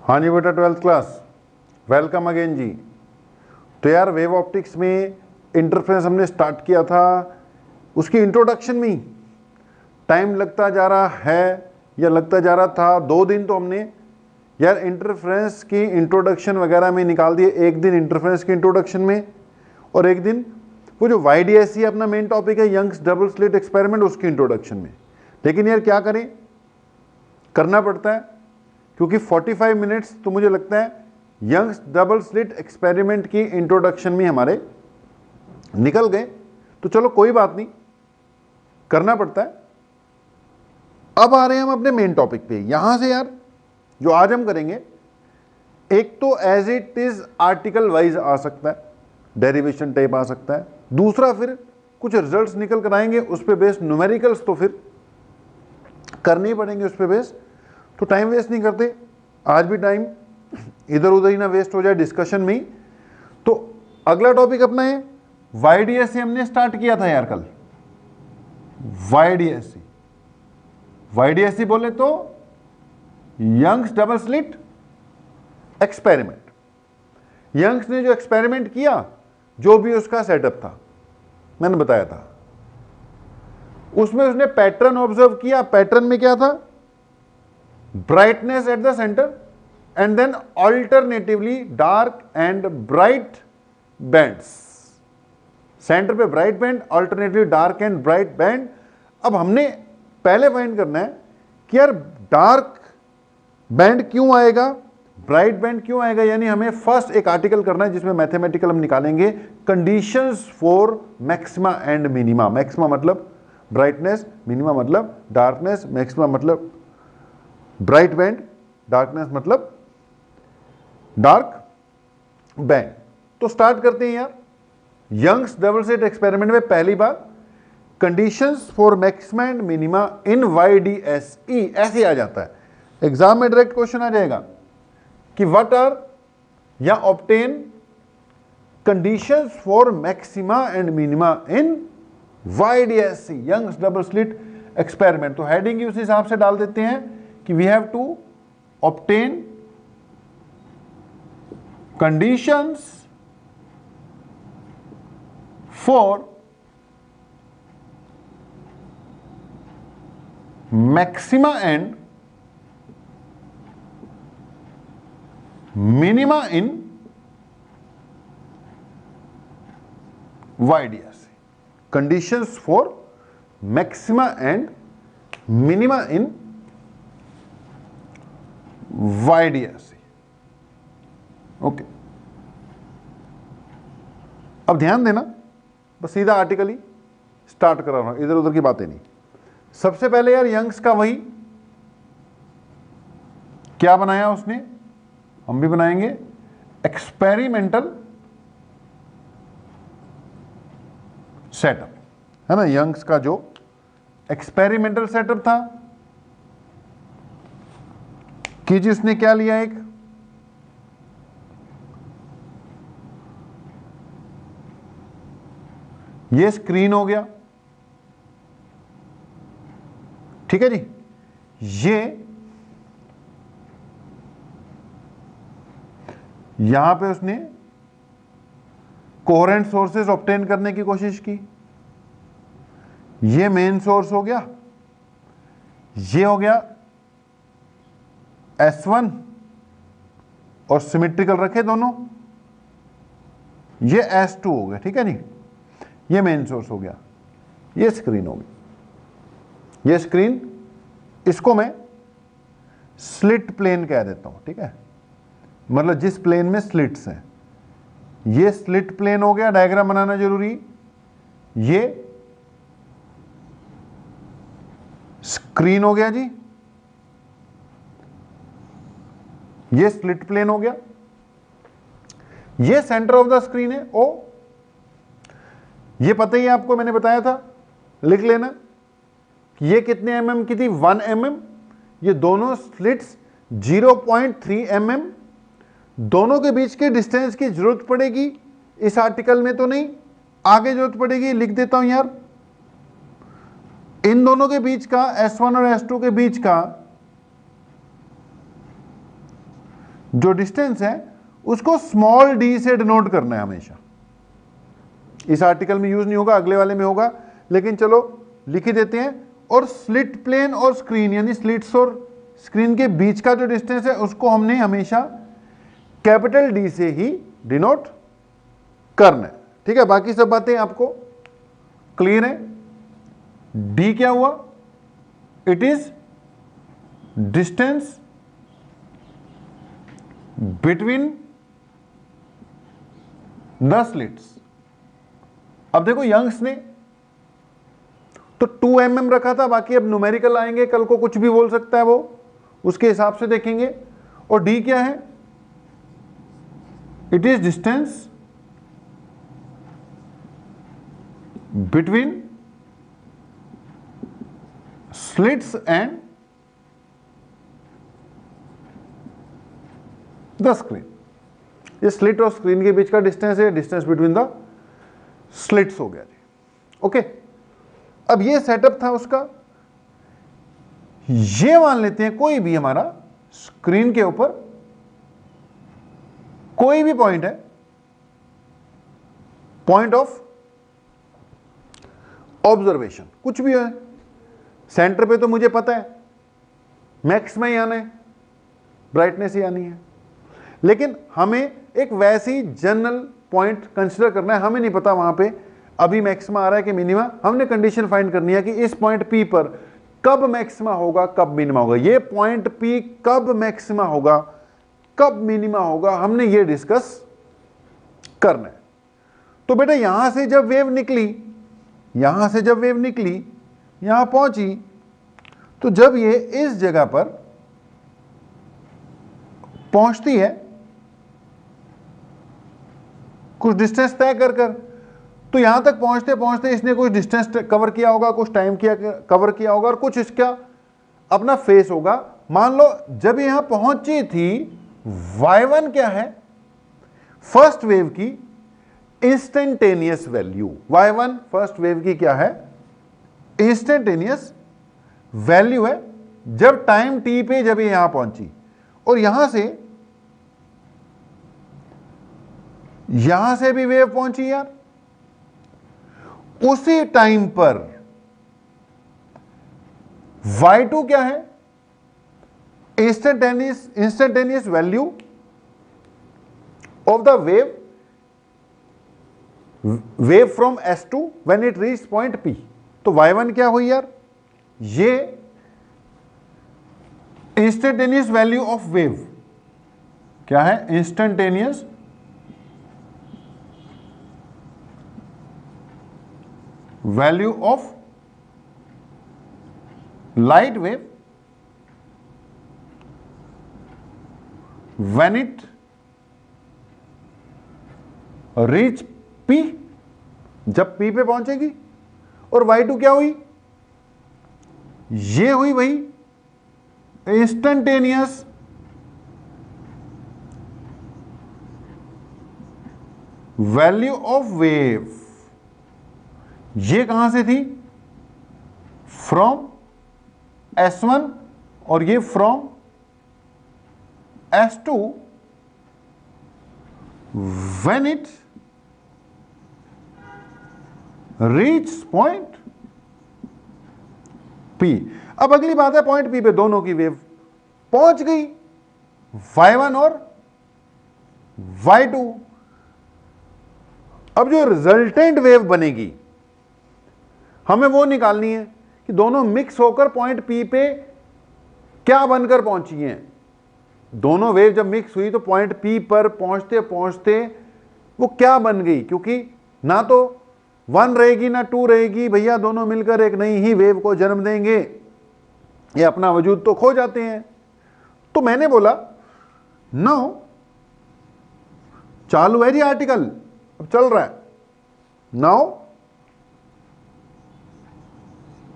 हाँ जी बेटा, 12th class, welcome again जी। तो यार वेव ऑप्टिक्स में इंटरफेरेंस हमने स्टार्ट किया था, उसकी इंट्रोडक्शन में ही टाइम लगता जा रहा है या लगता जा रहा था। 2 दिन तो हमने यार इंटरफेरेंस की इंट्रोडक्शन वगैरह में निकाल दिए। एक दिन इंटरफेरेंस की इंट्रोडक्शन में और एक दिन वो जो YDSC अपना मेन टॉपिक है, यंग्स डबल स्लिट एक्सपेरिमेंट, उसकी इंट्रोडक्शन में। लेकिन यार क्या करें, करना पड़ता है क्योंकि 45 मिनट्स तो मुझे लगता है यंग्स डबल स्लिट एक्सपेरिमेंट की इंट्रोडक्शन में हमारे निकल गए। तो चलो कोई बात नहीं, करना पड़ता है। अब आ रहे हैं हम अपने मेन टॉपिक पे। यहां से यार जो आज हम करेंगे, एक तो as it is article wise आ सकता है, डेरिवेशन टाइप आ सकता है। दूसरा फिर कुछ रिजल्ट्स निकल कर आएंगे, उस पर बेस्ड न्यूमेरिकल्स तो फिर करने ही पड़ेंगे उस पर बेस्ड। तो टाइम वेस्ट नहीं करते, आज भी टाइम इधर उधर ही ना वेस्ट हो जाए डिस्कशन में ही। तो अगला टॉपिक अपना है YDSC। हमने स्टार्ट किया था यार कल, YDSC बोले तो Young's double slit experiment. Young's ने जो एक्सपेरिमेंट किया, जो भी उसका सेटअप था, मैंने बताया था, उसमें उसने पैटर्न ऑब्जर्व किया। पैटर्न में क्या था? Brightness at the centre and then alternatively dark and bright bands. Centre पे bright band, alternatively dark and bright band. अब हमने पहले फाइंड करना है कि यार डार्क बैंड क्यों आएगा, ब्राइट बैंड क्यों आएगा। यानी हमें फर्स्ट एक आर्टिकल करना है जिसमें मैथमेटिकल हम निकालेंगे conditions for maxima and minima. Maxima मतलब ब्राइटनेस, मिनिमा मतलब डार्कनेस, मैक्सिमा मतलब ब्राइट बैंड, डार्कनेस मतलब डार्क बैंड। तो स्टार्ट करते हैं यार। यंग्स डबल स्लिट एक्सपेरिमेंट में पहली बार conditions for maxima and minima in YDSE ऐसे आ जाता है। एग्जाम में डायरेक्ट क्वेश्चन आ जाएगा कि व्हाट आर या obtain conditions for maxima and minima in YDSC Young's double slit experiment. तो हेडिंग ही उस हिसाब से डाल देते हैं कि we have to obtain conditions for maxima and minima in YDSC। Conditions for maxima and minima in YDSC। Okay, अब ध्यान देना, बस सीधा आर्टिकल ही स्टार्ट करा रहा हूं, इधर उधर की बातें नहीं। सबसे पहले यार यंग्स का वही क्या बनाया उसने, हम भी बनाएंगे, एक्सपेरिमेंटल सेटअप, है ना। यंग्स का जो एक्सपेरिमेंटल सेटअप था कि जिसने क्या लिया, एक ये स्क्रीन हो गया, ठीक है जी। ये यहां पे उसने कोहेरेंट सोर्सेस ऑब्टेन करने की कोशिश की। ये मेन सोर्स हो गया, ये हो गया S1 और सिमेट्रिकल रखे दोनों, ये S2 हो गया, ठीक है जी। ये मेन सोर्स हो गया, ये स्क्रीन हो गई। ये स्क्रीन, इसको मैं स्लिट प्लेन कह देता हूं, ठीक है, मतलब जिस प्लेन में स्लिट्स हैं। ये स्लिट प्लेन हो गया, डायग्राम बनाना जरूरी। ये स्क्रीन हो गया जी, ये स्लिट प्लेन हो गया। ये सेंटर ऑफ द स्क्रीन है O। ये पता ही है आपको, मैंने बताया था, लिख लेना कि ये कितने mm की थी, 1 mm। ये दोनों स्लिट्स 0.3 mm। दोनों के बीच के डिस्टेंस की जरूरत पड़ेगी इस आर्टिकल में तो नहीं, आगे जरूरत पड़ेगी, लिख देता हूं यार। इन दोनों के बीच का, S1 और S2 के बीच का जो डिस्टेंस है उसको स्मॉल डी से डिनोट करना है हमेशा। इस आर्टिकल में यूज नहीं होगा, अगले वाले में होगा, लेकिन चलो लिख ही देते हैं। और स्लिट प्लेन और स्क्रीन यानी स्लिट्स और स्क्रीन के बीच का जो डिस्टेंस है उसको हमने हमेशा कैपिटल डी से ही डिनोट करना है। ठीक है, बाकी सब बातें आपको क्लियर है। डी क्या हुआ? It is distance between the slits. अब देखो यंग्स ने तो 2 mm रखा था, बाकी अब न्यूमेरिकल आएंगे, कल को कुछ भी बोल सकता है वो, उसके हिसाब से देखेंगे। और डी क्या है? It is distance between slits and the screen. ये स्लिट और स्क्रीन के बीच का डिस्टेंस है, डिस्टेंस बिटवीन द स्लिट्स हो गया जी। ओके, अब ये सेटअप था उसका। ये मान लेते हैं कोई भी हमारा स्क्रीन के ऊपर कोई भी पॉइंट है, पॉइंट ऑफ ऑब्जर्वेशन कुछ भी है। सेंटर पे तो मुझे पता है मैक्स में ही आना है, ब्राइटनेस ही आनी है, लेकिन हमें एक वैसी जनरल पॉइंट कंसीडर करना है। हमें नहीं पता वहां पे अभी मैक्सिमा आ रहा है कि मिनिमा, हमने कंडीशन फाइंड करनी है कि इस पॉइंट P पर कब मैक्सिमा होगा, कब मिनिमा होगा। ये पॉइंट P कब मैक्सिमा होगा, कब मिनिमा होगा, हमने ये डिस्कस करना है। तो बेटा यहां से जब वेव निकली, यहां से जब वेव निकली यहां पहुंची, तो जब ये इस जगह पर पहुंचती है कुछ डिस्टेंस तय कर कर, तो यहां तक पहुंचते पहुंचते इसने कुछ डिस्टेंस कवर किया होगा, कुछ टाइम कवर किया होगा, और कुछ इसका अपना फेस होगा। मान लो जब यहां पहुंची थी, y1 क्या है? फर्स्ट वेव की instantaneous value. y1 first wave की क्या है? इंस्टेंटेनियस वैल्यू है जब टाइम t पे जब ये यहां पहुंची। और यहां से भी वेव पहुंची यार, उसी टाइम पर y2 क्या है? Instantaneous value of the wave from S2 when it reach point P। तो y1 क्या हुई यार? ये इंस्टेंटेनियस वैल्यू ऑफ वेव क्या है? Instantaneous value of light wave when it reach P, जब P पे पहुंचेगी। और y2 क्या हुई? ये हुई भाई इंस्टेंटेनियस वैल्यू ऑफ वेव। ये कहां से थी? फ्रॉम S1 और ये from S2 when it reach point P। अब अगली बात है, पॉइंट P पे दोनों की वेव पहुंच गई, y1 और y2। अब जो रिजल्टेंट वेव बनेगी हमें वो निकालनी है कि दोनों मिक्स होकर पॉइंट P पे क्या बनकर पहुंची हैं। दोनों वेव जब मिक्स हुई तो पॉइंट P पर पहुंचते पहुंचते वो क्या बन गई, क्योंकि ना तो 1 रहेगी ना 2 रहेगी भैया, दोनों मिलकर एक नई ही वेव को जन्म देंगे, ये अपना वजूद तो खो जाते हैं। तो मैंने बोला नो, चालू है जी आर्टिकल, अब चल रहा है। Now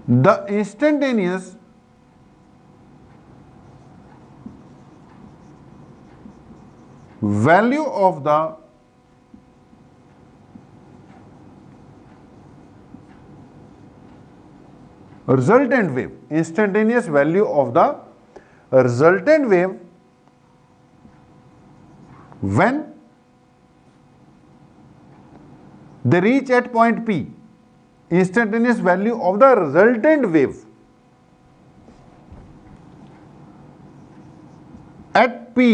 the instantaneous value of the resultant wave, instantaneous value of the resultant wave when they reach at point P, instantaneous value of the resultant wave at P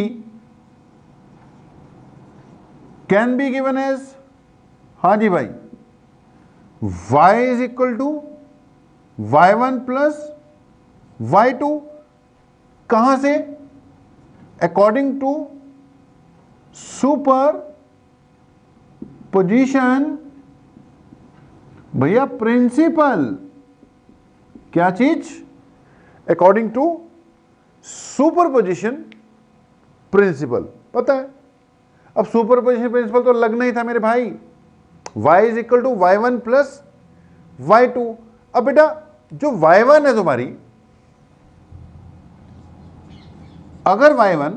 can be given as, हाँ जी भाई, y is equal to y1 plus y2, कहां से? According to superposition भैया principle, क्या चीज? According to superposition principle. पता है, अब सुपरपोजिशन प्रिंसिपल तो लगना ही था मेरे भाई, y is equal to y1 plus y2। अब बेटा जो y1 है तुम्हारी, अगर y1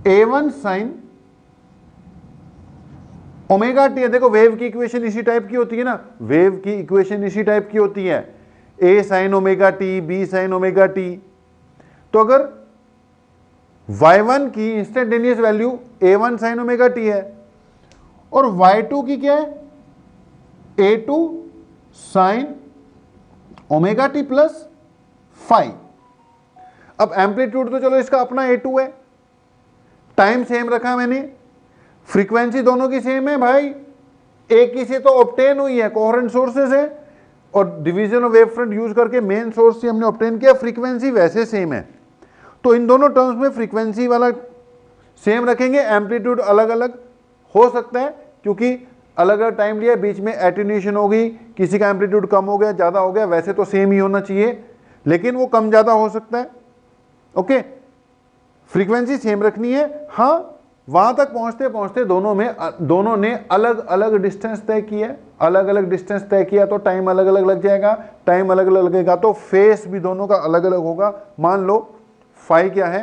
a1 sine omega T है, देखो वेव की इक्वेशन इसी टाइप की होती है ना, वेव की इक्वेशन इसी टाइप की होती है, a sine omega T, b sign omega T. तो अगर y1 की instantaneous value a1 sine omega T है और y2 की क्या है? a2 sine omega T plus five. अब एम्पलीट्यूड तो चलो इसका अपना a2 है, टाइम सेम रखा मैंने, फ्रीक्वेंसी दोनों की सेम है भाई, एक ही से तो ऑब्टेन हुई है, कोहेरेंट सोर्सेज है, और division of wave front use करके मेन सोर्स से हमने ऑब्टेन किया, फ्रीक्वेंसी वैसे सेम है। तो इन दोनों टर्म्स में फ्रीक्वेंसी वाला सेम रखेंगे, एम्पलीट्यूड अलग अलग हो सकता है क्योंकि अलग अलग टाइम लिया, बीच में एटीन्यूएशन हो गई, किसी का एम्पलीट्यूड कम हो गया, ज्यादा हो गया, वैसे तो सेम ही होना चाहिए लेकिन वो कम ज्यादा हो सकता है। ओके, फ्रीक्वेंसी सेम रखनी है। हाँ, वहां तक पहुंचते पहुंचते दोनों ने अलग अलग डिस्टेंस तय किया, अलग अलग डिस्टेंस तय किया तो टाइम अलग अलग लग जाएगा, टाइम अलग अलग लगेगा तो फेस भी दोनों का अलग अलग होगा। मान लो फाई क्या है?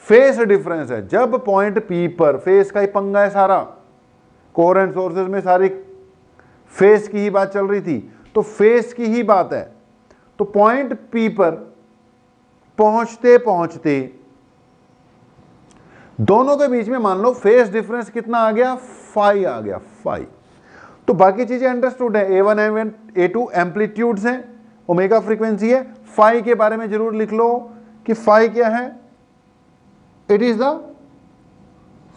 फेस डिफरेंस है। जब पॉइंट पी पर, फेस का ही पंगा है सारा, कोहेरेंट सोर्सेज में सारी फेस की ही बात चल रही थी, तो फेस की ही बात है। तो पॉइंट पी पर पहुंचते पहुंचते दोनों के बीच में मान लो फेस डिफरेंस कितना आ गया? फाई आ गया, फाई। तो बाकी चीजें अंडरस्टूड है, a1 एवं a2 एम्पलीट्यूड्स हैं, ओमेगा फ्रीक्वेंसी है। फाई के बारे में जरूर लिख लो कि फाई क्या है? It is the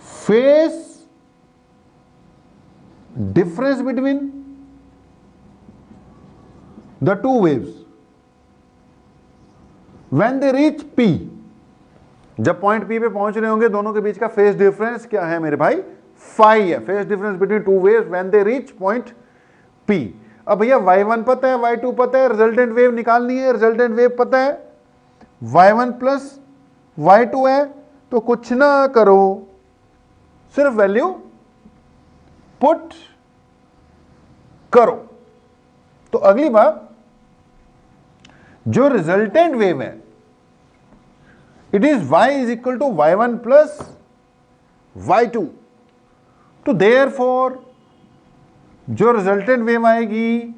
phase difference between the two waves when they reach P। जब पॉइंट P पे पहुंच रहे होंगे दोनों के बीच का फेस डिफरेंस क्या है मेरे भाई? फाई है, phase difference between two waves when they reach point P। अब भैया y1 पता है, y2 पता है, रिजल्टेंट वेव निकालनी है, रिजल्टेंट वेव पता है, y1 प्लस y2 है, तो कुछ ना करो, सिर्फ वैल्यू पुट करो। तो अगली बात, जो रिजल्टेंट वेव है it is y is equal to y1 plus y2। तो देयरफॉर जो रिजल्टेंट वेव आएगी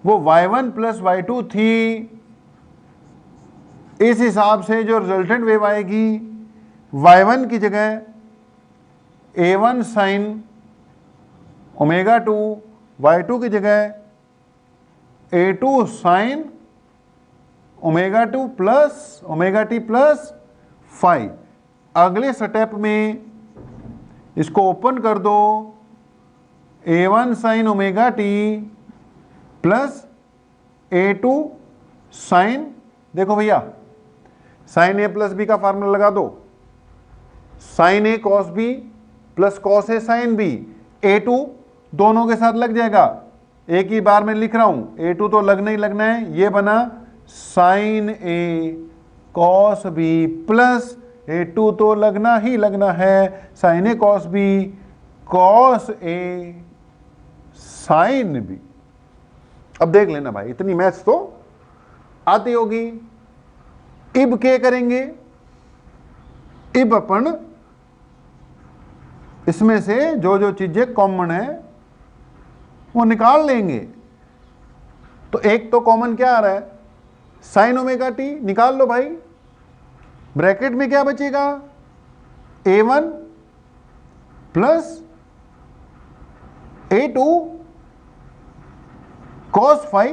वो y1 प्लस y2 थी, इस हिसाब से जो रिजल्टेंट वेव आएगी y1 की जगह a1 साइन ओमेगा 2, y2 की जगह a2 sine omega 2 plus omega T plus five. अगले स्टेप में इसको ओपन कर दो, a1 sine omega T plus a2 sine, देखो भैया साइन ए प्लस बी का फार्मूला लगा दो, sine A cos B plus cos A sine B, a2 दोनों के साथ लग जाएगा, एक ही बार में लिख रहा हूं, a2 तो लगना ही लगना है, ये बना sign A cos B plus a2 तो लगना ही लगना है sign A cos B cos A sine B. अब देख लेना भाई, इतनी मैथ्स तो आती होगी। इब क्या करेंगे? इब अपन इसमें से जो जो चीजें कॉमन है वो निकाल लेंगे। तो एक तो कॉमन क्या आ रहा है? साइन ओमेगा टी निकाल लो भाई, ब्रैकेट में क्या बचेगा? A1 plus A2 cos phi,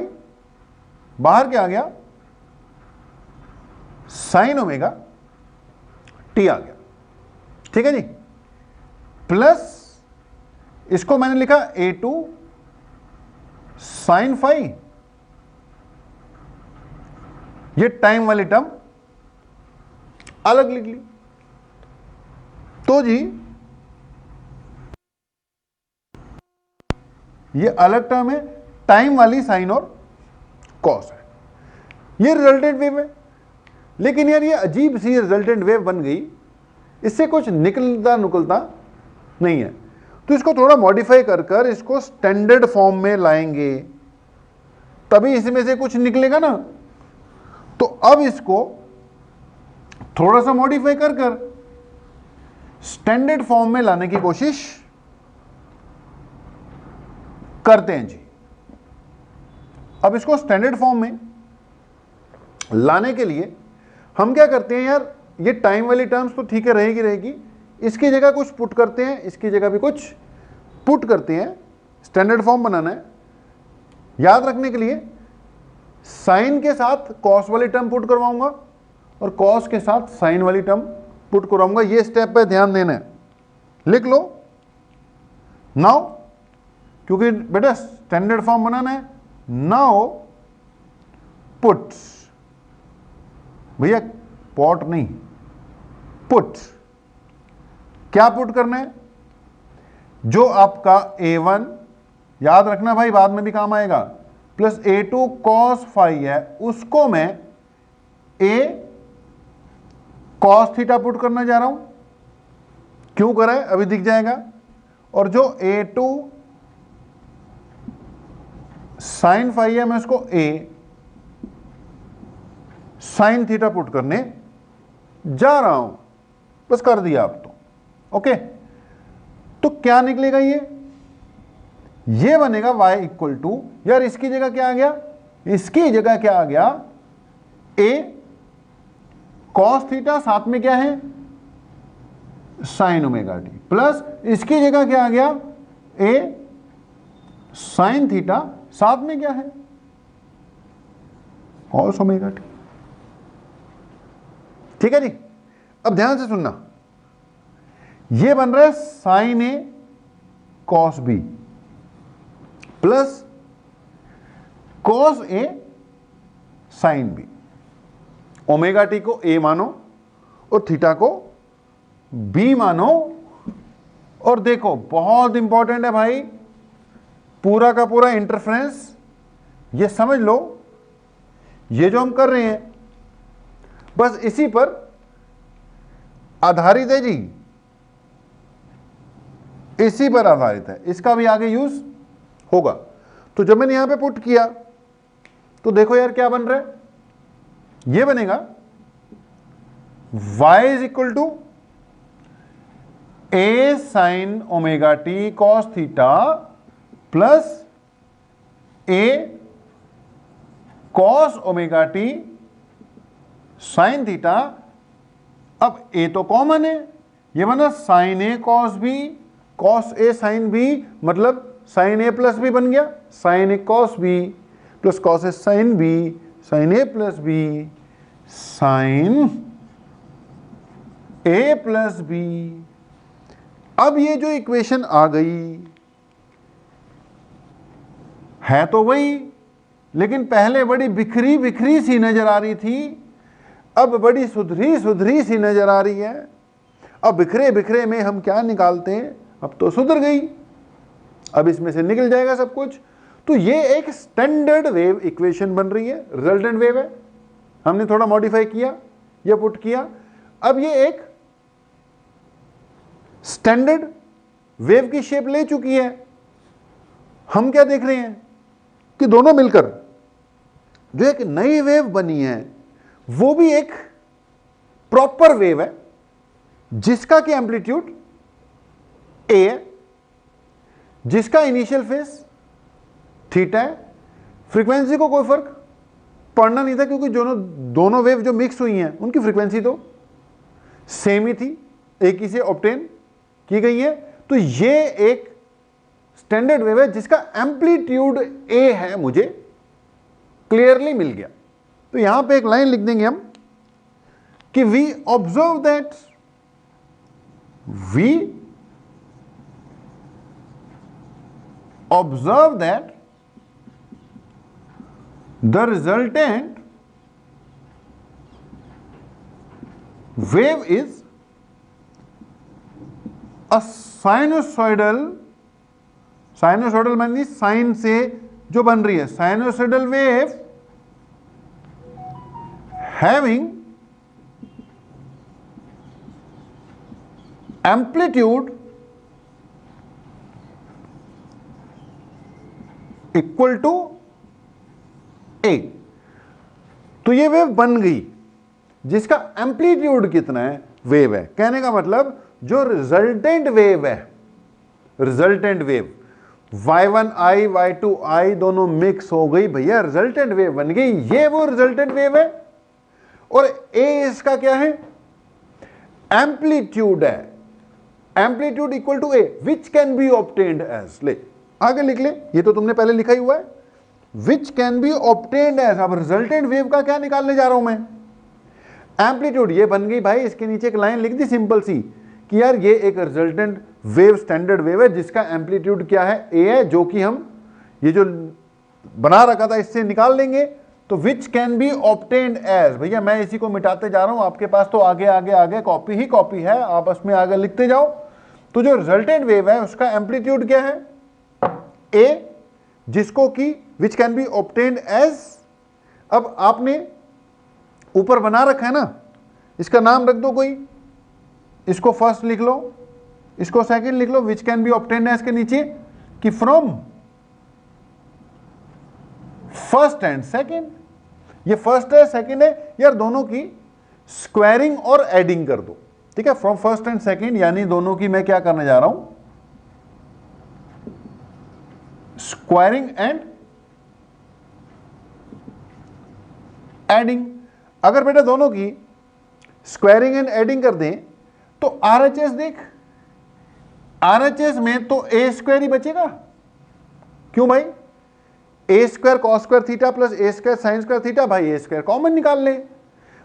बाहर क्या आ गया, साइन ओमेगा टी आ गया, ठीक है जी। प्लस इसको मैंने लिखा A2 साइन फाई, ये टाइम वाली टर्म अलग लिख ली। तो जी ये अलग टर्म है, टाइम वाली साइन और कॉस है, ये रिजल्टेंट वेव है। लेकिन यार ये अजीब सी रिजल्टेंट वेव बन गई, इससे कुछ निकलता नुकलता नहीं है, तो इसको थोड़ा मॉडिफाई कर कर इसको स्टैंडर्ड फॉर्म में लाएंगे, तभी इसमें से कुछ निकलेगा ना। तो अब इसको थोड़ा सा मॉडिफाई कर कर स्टैंडर्ड फॉर्म में लाने की कोशिश करते हैं जी। अब इसको स्टैंडर्ड फॉर्म में लाने के लिए हम क्या करते हैं यार, ये टाइम वाली टर्म्स तो ठीक है रहेगी, इसकी जगह कुछ पुट करते हैं, इसकी जगह भी कुछ पुट करते हैं, स्टैंडर्ड फॉर्म बनाना है। याद रखने के लिए साइन के साथ कॉस वाली टर्म पुट करवाऊंगा और कॉस के साथ साइन वाली टर्म पुट करवाऊंगा, ये स्टेप पे ध्यान देना है, लिख लो नाउ, क्योंकि बेटा स्टैंडर्ड फॉर्म बनाना है। नाउ पुट, भैया पॉट नहीं, पुट, क्या पुट करना है, जो आपका A1 याद रखना भाई, बाद में भी काम आएगा, प्लस A2 cos फाई है, उसको मैं A cos थीटा पुट करना जा रहा हूं, क्यों करा है अभी दिख जाएगा। और जो A2 साइन फाई है, मैं उसको A साइन थीटा पुट करने जा रहा हूं, बस कर दिया आप तो, ओके। तो क्या निकलेगा, ये बनेगा y इक्वल टू, यार इसकी जगह क्या आ गया, इसकी जगह क्या आ गया, A cos थीटा, साथ में क्या है साइन ओमेगा टी, प्लस इसकी जगह क्या आ गया, A साइन थीटा, साथ में क्या है cos ओमेगा टी, ठीक है जी। अब ध्यान से सुनना, ये बन रहा है sine A cos B plus cos A sine B। Omega T को A मानो और थीटा को B मानो, और देखो बहुत इंपॉर्टेंट है भाई, पूरा का पूरा इंटरफेरेंस ये समझ लो, ये जो हम कर रहे हैं बस इसी पर आधारित है जी, इसी पर आधारित है, इसका भी आगे यूज होगा। तो जब मैंने यहां पे पुट किया तो देखो यार क्या बन रहा है, ये बनेगा y is equal to A sine omega T cos theta plus A cos omega T sine theta. अब A तो कॉमन है, ये बना sine A cos B, cos A sine B, मतलब साइन A प्लस B बन गया, sine A cos B plus cos A sine B, sine A plus B sine A plus B। अब ये जो इक्वेशन आ गई है तो वही, लेकिन पहले बड़ी बिखरी बिखरी सी नजर आ रही थी, अब बड़ी सुधरी सुधरी सी नजर आ रही है। अब बिखरे बिखरे में हम क्या निकालते हैं, अब तो सुधर गई, अब इसमें से निकल जाएगा सब कुछ। तो ये एक स्टैंडर्ड वेव इक्वेशन बन रही है, रिजल्टेंट वेव है, हमने थोड़ा मॉडिफाई किया, ये पुट किया, अब ये एक स्टैंडर्ड वेव की शेप ले चुकी है। हम क्या देख रहे हैं कि दोनों मिलकर जो एक नई वेव बनी है वो भी एक प्रॉपर वेव है, जिसका कि एम्पलीट्यूड a है, जिसका इनिशियल फेस थीटा है। फ्रीक्वेंसी को कोई फर्क पड़ना नहीं था, क्योंकि दोनों वेव जो मिक्स हुई हैं उनकी फ्रीक्वेंसी तो सेम ही थी, एक ही से ऑब्टेन की गई है। तो ये एक स्टैंडर्ड वेव है जिसका एम्पलीट्यूड ए है, मुझे क्लियरली मिल गया। तो यहां पे एक लाइन लिख देंगे हम कि we observe that the resultant wave is a sinusoidal मानी साइन से जो बन रही है, sinusoidal wave having amplitude equal to A. तो ये वेव बन गई जिसका एम्पलीट्यूड कितना है, वेव है। कहने का मतलब जो रिजल्टेंट वेव है, रिजल्टेंट वेव y1i y2i दोनों मिक्स हो गई भैया, रिजल्टेंट वेव बन गई, ये वो रिजल्टेंट वेव है। और a इसका क्या है, एम्पलीट्यूड है, amplitude equal to a which can be obtained as, ले आगे लिख ले, ये तो तुमने पहले लिखा ही हुआ है, which can be obtained as. अब रिजल्टेंट वेव का क्या निकालने जा रहा हूं मैं, एम्पलीट्यूड, ये बन गई भाई। इसके नीचे एक लाइन लिख दी सिंपल सी कि यार ये एक रिजल्टेंट वेव स्टैंडर्ड वेव है जिसका एम्पलीट्यूड क्या है, ए है, जो कि हम ये जो बना रखा था इससे निकाल लेंगे। तो which can be obtained as, भैया मैं इसी को मिटाते जा रहा हूं, आपके पास तो आगे आगे आगे कॉपी ही कॉपी है, आप उसमें आगे लिखते जाओ। तो जो रिजल्टेंट वेव है उसका एम्पलीट्यूड क्या है, ए, जिसको कि which can be obtained as. अब आपने ऊपर बना रखा है ना, इसका नाम रख दो कोई, इसको फर्स्ट लिख लो, इसको सेकंड लिख लो, which can be obtained as के नीचे कि फ्रॉम फर्स्ट एंड सेकंड। ये फर्स्ट है सेकंड है यार, दोनों की स्क्वायरिंग और एडिंग कर दो, ठीक है। फ्रॉम फर्स्ट एंड सेकंड यानी दोनों की मैं क्या करने जा रहा हूं, स्क्वायरिंग एंड एडिंग। अगर बेटा दोनों की स्क्वायरिंग एंड एडिंग कर दें तो आरएचएस देख, आरएचएस में तो ए स्क्वायर ही बचेगा। क्यों भाई, A square cos square theta plus A square sine square theta, भाई ए स्क्वायर कॉमन निकाल ले,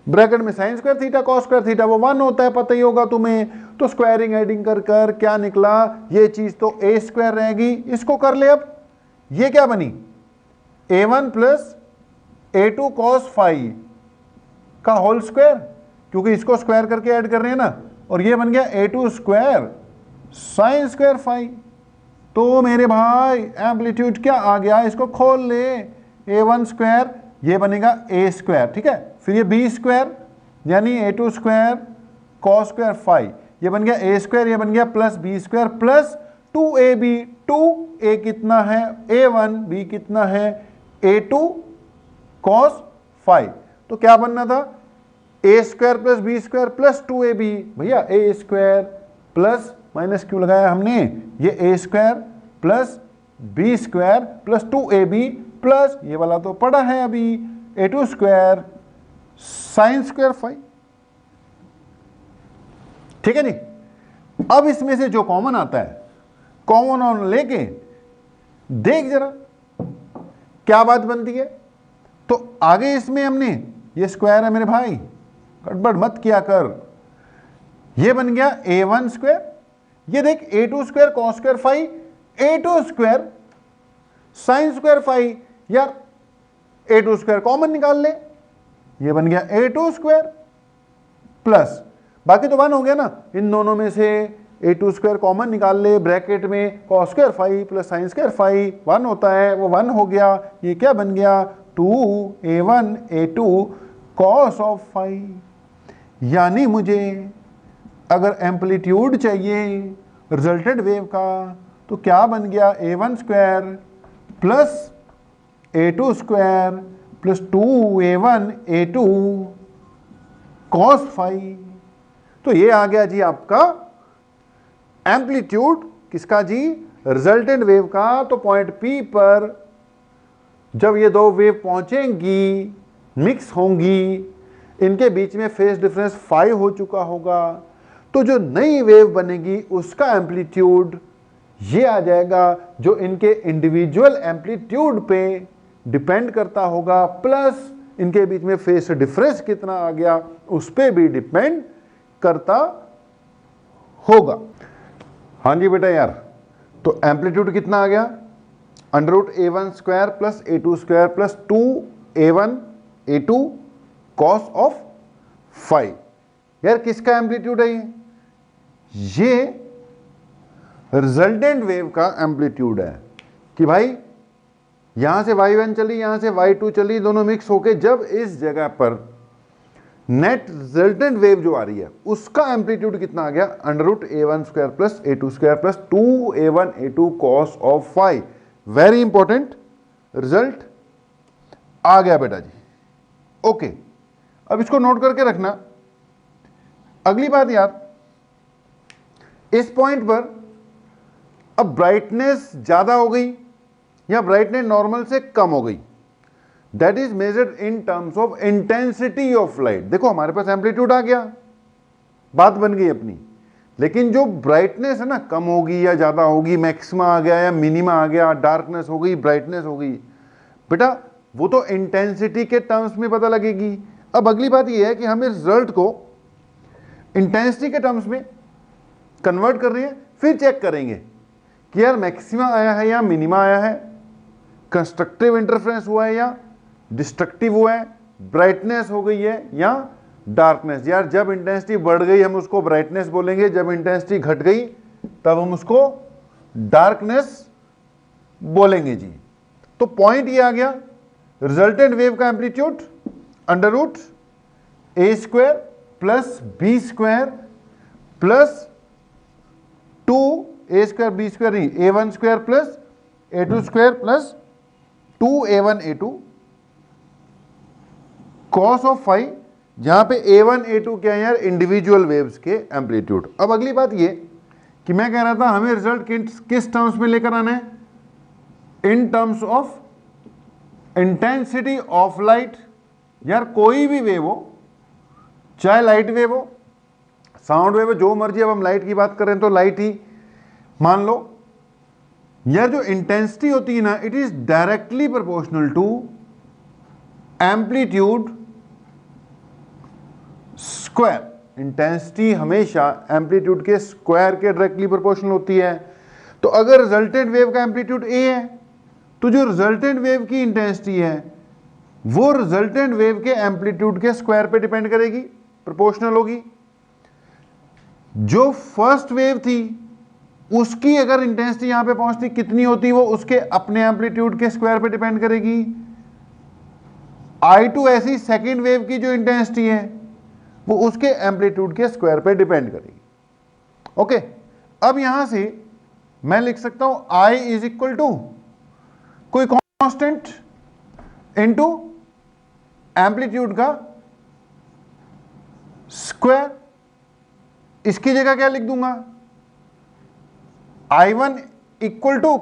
ब्रैकेट में sine square theta cos square theta वो 1 होता है, पता ही होगा तुम्हें। तो स्क्वायरिंग एडिंग कर कर क्या निकला, ये चीज तो ए स्क्वायर रहेगी। इसको कर ले, अब ये क्या बनी, a1 plus a2 cos phi का होल स्क्वायर, क्योंकि इसको स्क्वायर करके ऐड कर रहे हैं ना, और ये बन गया a2 square sine square phi. तो मेरे भाई एम्पलीट्यूड क्या आ गया, इसको खोल ले, a1 स्क्वायर ये बनेगा a स्क्वायर, ठीक है। फिर ये b स्क्वायर यानी a2 square cos square phi, ये बन गया a स्क्वायर, ये बन गया plus b square plus 2ab, 2a कितना है a1, b कितना है a2 कॉस फाई। तो क्या बनना था, A square plus B square plus 2ab, भैया ए स्क्वायर प्लस माइनस क्यों लगाया हमने, ये A square plus B square plus 2ab plus ये वाला तो पड़ा है अभी a2 square sine square phi, ठीक है नहीं। अब इसमें से जो कॉमन आता है, कॉमन ऑन लेके देख जरा क्या बात बनती है। तो आगे इसमें हमने ये स्क्वायर है मेरे भाई, गड़बड़ मत किया कर, ये बन गया a1 स्क्वायर, ये देख a2 square cos square phi, a2 square sine square phi, यार a2 स्क्वायर कॉमन निकाल ले, ये बन गया a2 स्क्वायर प्लस बाकी तो 1 हो गया ना, इन दोनों में से a2 स्क्वायर कॉमन निकाल ले, ब्रैकेट में cos square phi plus sine square phi 1 होता है, वो 1 हो गया। ये क्या बन गया, 2a1 a2 cos of phi. यानी मुझे अगर एम्पलीट्यूड चाहिए रिजल्टेंट वेव का तो क्या बन गया, a1 square plus a2 square plus 2a1 a2 cos phi. तो ये आ गया जी आपका एम्पलीट्यूड किसका जी, रिजल्टेंट वेव का। तो पॉइंट P पर जब ये दो वेव पहुंचेंगी, मिक्स होंगी, इनके बीच में फेज डिफरेंस 5 हो चुका होगा, तो जो नई वेव बनेगी उसका एम्पलीट्यूड ये आ जाएगा जो इनके इंडिविजुअल एम्पलीट्यूड पे डिपेंड करता होगा, प्लस इनके बीच में फेस डिफरेंस कितना आ गया उस पर भी डिपेंड करता होगा। हाँ जी बेटा यार, तो एम्पलीट्यूड कितना आ गया, √a1 square plus a2 square plus 2a1 a2 cos of five. यार किसका एम्पलीट्यूड है ये रिजल्टेंट वेव का एम्पलीट्यूड है कि भाई यहां से y1 चली, यहां से y2 चली, दोनों मिक्स होके जब इस जगह पर नेट रिजल्टेंट वेव जो आ रही है उसका एम्पलीट्यूड कितना आ गया, √a1 square plus a2 square plus 2a1 a2 cos of five. Very important result आ गया बेटा जी। ओके, अब इसको नोट करके रखना। अगली बात यार, इस पॉइंट पर अब ब्राइटनेस ज्यादा हो गई या ब्राइटनेस नॉर्मल से कम हो गई, that is measured in terms of intensity of light. देखो हमारे पास एम्पलीट्यूड आ गया, बात बन गई अपनी, लेकिन जो ब्राइटनेस है ना कम होगी या ज्यादा होगी, मैक्सिमा आ गया या मिनिमा आ गया, डार्कनेस हो गई, ब्राइटनेस हो गई, बेटा वो तो इंटेंसिटी के टर्म्स में पता लगेगी। अब अगली बात यह है कि हम इस रिजल्ट को इंटेंसिटी के टर्म्स में कन्वर्ट कर रहे हैं, फिर चेक करेंगे कि यार मैक्सिमा आया है या मिनिमा आया है, कंस्ट्रक्टिव इंटरफेरेंस हुआ है या डिस्ट्रक्टिव हुआ है, ब्राइटनेस हो गई है या डार्कनेस। यार जब इंटेंसिटी बढ़ गई हम उसको ब्राइटनेस बोलेंगे, जब इंटेंसिटी घट गई तब हम उसको डार्कनेस बोलेंगे जी। तो पॉइंट ये आ गया, रिजल्टेंट वेव का amplitude √a square plus b square plus 2a square b square नहीं a1 square plus a2 square plus 2a1 a2 cos of five, जहां पे a1 a2 क्या है यार, इंडिविजुअल वेव्स के एम्पलीट्यूड। अब अगली बात ये कि मैं कह रहा था हमें रिजल्ट किस टर्म्स में लेकर आना है, इन terms of intensity of light. यार कोई भी वेव हो, चाहे लाइट वेव हो, साउंड वेव हो, जो मर्जी, अब हम लाइट की बात करें तो लाइट ही मान लो। यार जो इंटेंसिटी होती है ना, it is directly proportional to amplitude square. Intensity हमेशा एम्पलीट्यूड के स्क्वायर के डायरेक्टली प्रोपोर्शनल होती है। तो अगर रिजल्टेंट वेव का एम्पलीट्यूड a है तो जो रिजल्टेंट वेव की इंटेंसिटी है वो रिजल्टेंट वेव के एम्पलीट्यूड के स्क्वायर पे डिपेंड करेगी, प्रोपोर्शनल होगी। जो फर्स्ट वेव थी उसकी अगर इंटेंसिटी यहां पे पहुंचती कितनी होती, वो उसके अपने एम्पलीट्यूड के स्क्वायर पे डिपेंड करेगी। I2 ऐसी सेकेंड वेव की जो इंटेंसिटी है वो उसके एम्पलीट्यूड के स्क्वायर पे डिपेंड करेगी। ओके, अब यहां से मैं लिख सकता हूं I इज इक्वल टू कोई कांस्टेंट इनटू एम्पलीट्यूड का स्क्वायर। इसकी जगह क्या लिख दूंगा, I1 equal to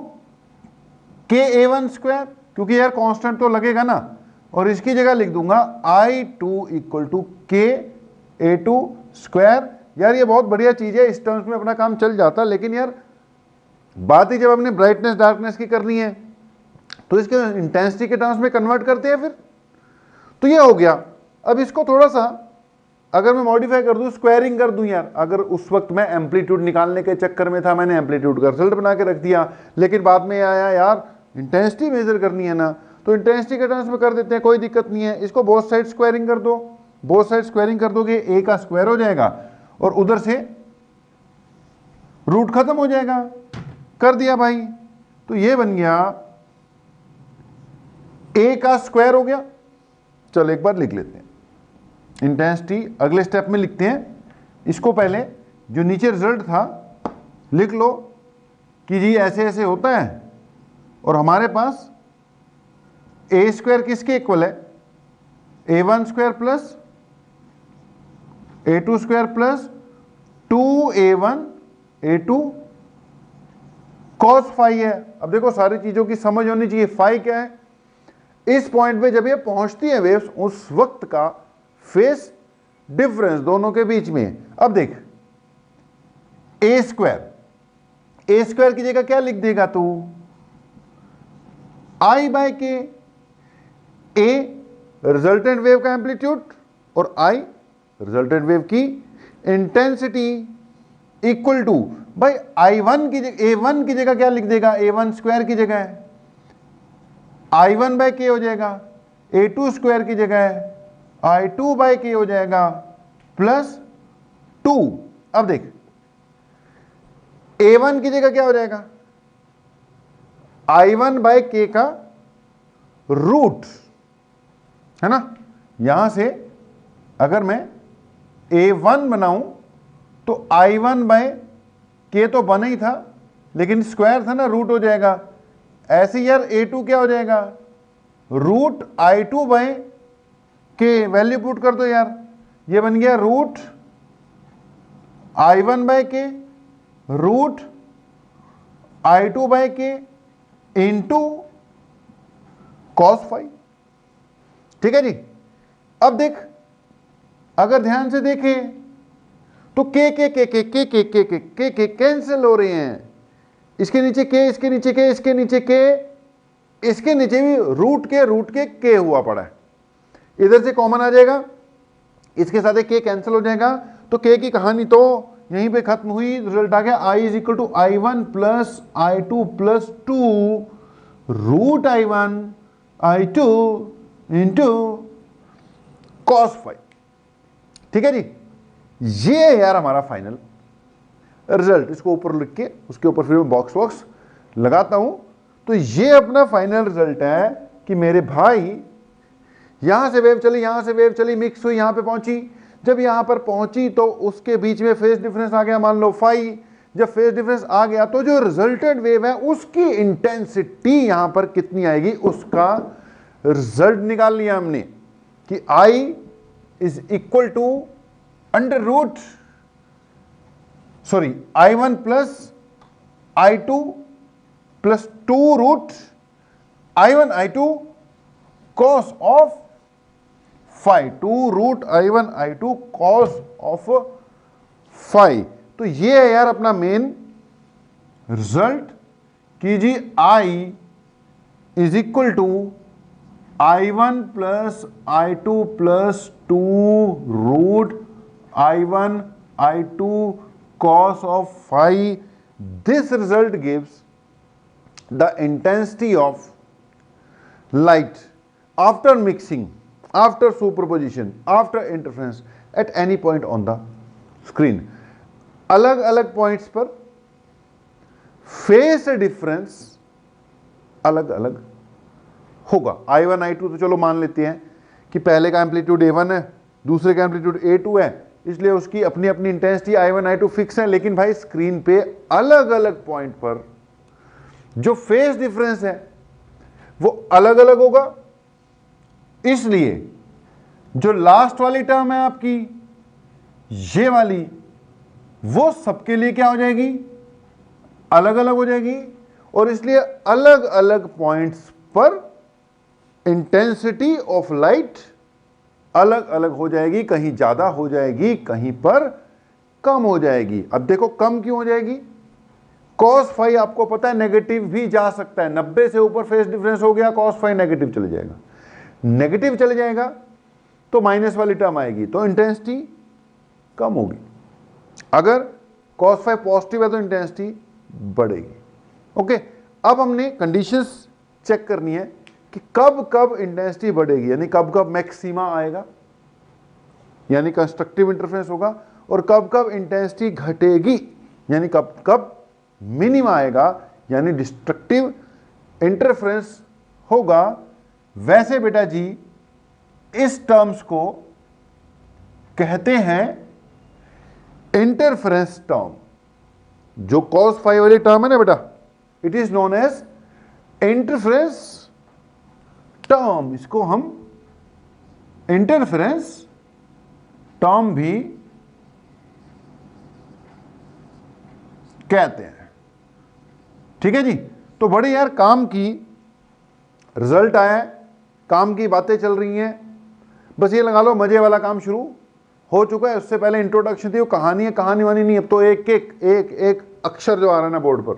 KA1 square, क्योंकि यार कांस्टेंट तो लगेगा ना, और इसकी जगह लिख दूंगा I2 equal to KA2 square. यार ये बहुत बढ़िया चीज है, इस टर्म्स में अपना काम चल जाता, लेकिन यार बात ही जब हमने ब्राइटनेस डार्कनेस की करनी है तो इसके इंटेंसिटी के टर्म्स में कन्वर्ट करते हैं फिर। तो ये हो गया। अब इसको थोड़ा सा अगर मैं मॉडिफाई कर दूं, स्क्वायरिंग कर दूं, यार अगर उस वक्त मैं एम्पलीट्यूड निकालने के चक्कर में था, मैंने एम्पलीट्यूड का रिजल्ट बना के रख दिया, लेकिन बाद में आया यार इंटेंसिटी मेजर करनी है ना, तो इंटेंसिटी के टर्म्स में कर देते हैं, कोई दिक्कत नहीं है। इसको बोथ साइड स्क्वायरिंग कर दो, बोथ साइड स्क्वायरिंग कर दोगे a का स्क्वायर हो जाएगा और उधर से रूट खत्म हो जाएगा। कर दिया भाई, तो ये बन गया a का स्क्वायर हो गया। चलो एक बार लिख लेते हैं इंटेंसिटी, अगले स्टेप में लिखते हैं। इसको पहले जो नीचे रिजल्ट था लिख लो कि जी ऐसे ऐसे होता है, और हमारे पास a स्क्वायर किसके इक्वल है, a1 square plus a2 square plus 2a1 a2 cos phi है। अब देखो सारी चीजों की समझ होनी चाहिए, फाई क्या है, इस पॉइंट पे जब ये पहुंचती है वेव्स, उस वक्त का फेस डिफरेंस दोनों के बीच में। अब देख ए स्क्वायर की जगह क्या लिख देगा तू, आई बाय के। ए रिजल्टेंट वेव का एम्पलीट्यूड और आई रिजल्टेंट वेव की इंटेंसिटी इक्वल टू भाई I1 की जगह A1 की जगह क्या लिख देगा, A1 स्क्वायर की जगह है I1 बाय के हो जाएगा, A2 स्क्वायर की जगह है I2 बाय के हो जाएगा प्लस 2। अब देख A1 की जगह क्या हो जाएगा, I1 बाय के का रूट, है ना। यहां से अगर मैं A1 बनाऊं तो I1 बाय के तो बना ही था लेकिन स्क्वायर था ना, रूट हो जाएगा। ऐसे यार A2 क्या हो जाएगा, रूट I2 बाय के, वैल्यू पुट कर दो यार, ये बन गया रूट I1 बाय के रूट I2 बाय के इंटू कॉस फाई। ठीक है जी। अब देख, अगर ध्यान से देखें तो के कैंसिल हो रहे हैं, इसके नीचे के, इसके नीचे के, इसके नीचे के, इसके नीचे भी रूट के हुआ पड़ा है। इधर से कॉमन आ जाएगा, इसके साथ के कैंसिल हो जाएगा, तो के की कहानी तो यहीं पे खत्म हुई। रिजल्ट आ गया I is equal to I1 plus I2 plus 2 root I1 I2 into cos phi. ठीक है जी, ये है यार हमारा फाइनल रिजल्ट। इसको ऊपर लिख के उसके ऊपर फिर मैं बॉक्स लगाता हूं, तो ये अपना फाइनल रिजल्ट है कि मेरे भाई यहां से वेव चली, यहां से वेव चली, मिक्स हुई, यहां पे पहुंची। जब यहां पर पहुंची तो उसके बीच में फेज डिफरेंस आ गया, मान लो फाई। जब फेज डिफरेंस आ गया तो जो रिजल्टेड वेव है उसकी इंटेंसिटी यहां पर कितनी आएगी, उसका रिजल्ट निकाल लिया हमने कि I is equal to under root I1 plus I2 plus 2 root I1 I2 cos of phi, 2 root I1 I2 cos of phi. तो ये है यार अपना मेन रिजल्ट कि जी I is equal to I1 plus I2 plus 2 root I1 I2 cos of phi. This result gives the intensity of light after mixing, after superposition, after interference at any point on the screen. अलग अलग points पर phase difference अलग अलग होगा। I1 I2 तो चलो मान लेते हैं कि पहले का एम्पलीट्यूड A1 है, दूसरे का एम्पलीट्यूड A2 है, इसलिए उसकी अपनी अपनी इंटेंसिटी I1 I2 फिक्स है। लेकिन भाई स्क्रीन पे अलग अलग पॉइंट पर जो फेस डिफरेंस है वो अलग अलग होगा, इसलिए जो लास्ट वाली टर्म है आपकी ये वाली, वो सबके लिए क्या हो जाएगी, अलग अलग हो जाएगी। और इसलिए अलग अलग पॉइंट्स पर इंटेंसिटी ऑफ लाइट अलग अलग हो जाएगी, कहीं ज्यादा हो जाएगी, कहीं पर कम हो जाएगी। अब देखो कम क्यों हो जाएगी, कॉस फाई आपको पता है नेगेटिव भी जा सकता है, 90 से ऊपर फेस डिफरेंस हो गया कॉस फाई नेगेटिव चले जाएगा, नेगेटिव चले जाएगा तो माइनस वाली टर्म आएगी, तो इंटेंसिटी कम होगी। अगर कॉस फाई पॉजिटिव है तो इंटेंसिटी बढ़ेगी। ओके, अब हमने कंडीशंस चेक करनी है कि कब कब इंटेंसिटी बढ़ेगी, यानी कब कब मैक्सिमा आएगा, यानी कंस्ट्रक्टिव इंटरफेरेंस होगा, और कब कब इंटेंसिटी घटेगी, यानी कब कब मिनिमा आएगा, यानी डिस्ट्रक्टिव इंटरफेरेंस होगा। वैसे बेटा जी इस टर्म्स को कहते हैं इंटरफेरेंस टर्म। जो कॉस फाई वाली टर्म है ना बेटा, it is known as interference term. इसको हम इंटरफेरेंस टर्म भी कहते हैं। ठीक है जी, तो बड़े यार काम की रिजल्ट आया है, काम की बातें चल रही हैं, बस ये लगा लो मजे वाला काम शुरू हो चुका है, उससे पहले इंट्रोडक्शन थी, वो कहानी है, कहानी वानी नहीं। अब तो एक एक एक एक अक्षर जो आ रहा है ना बोर्ड पर,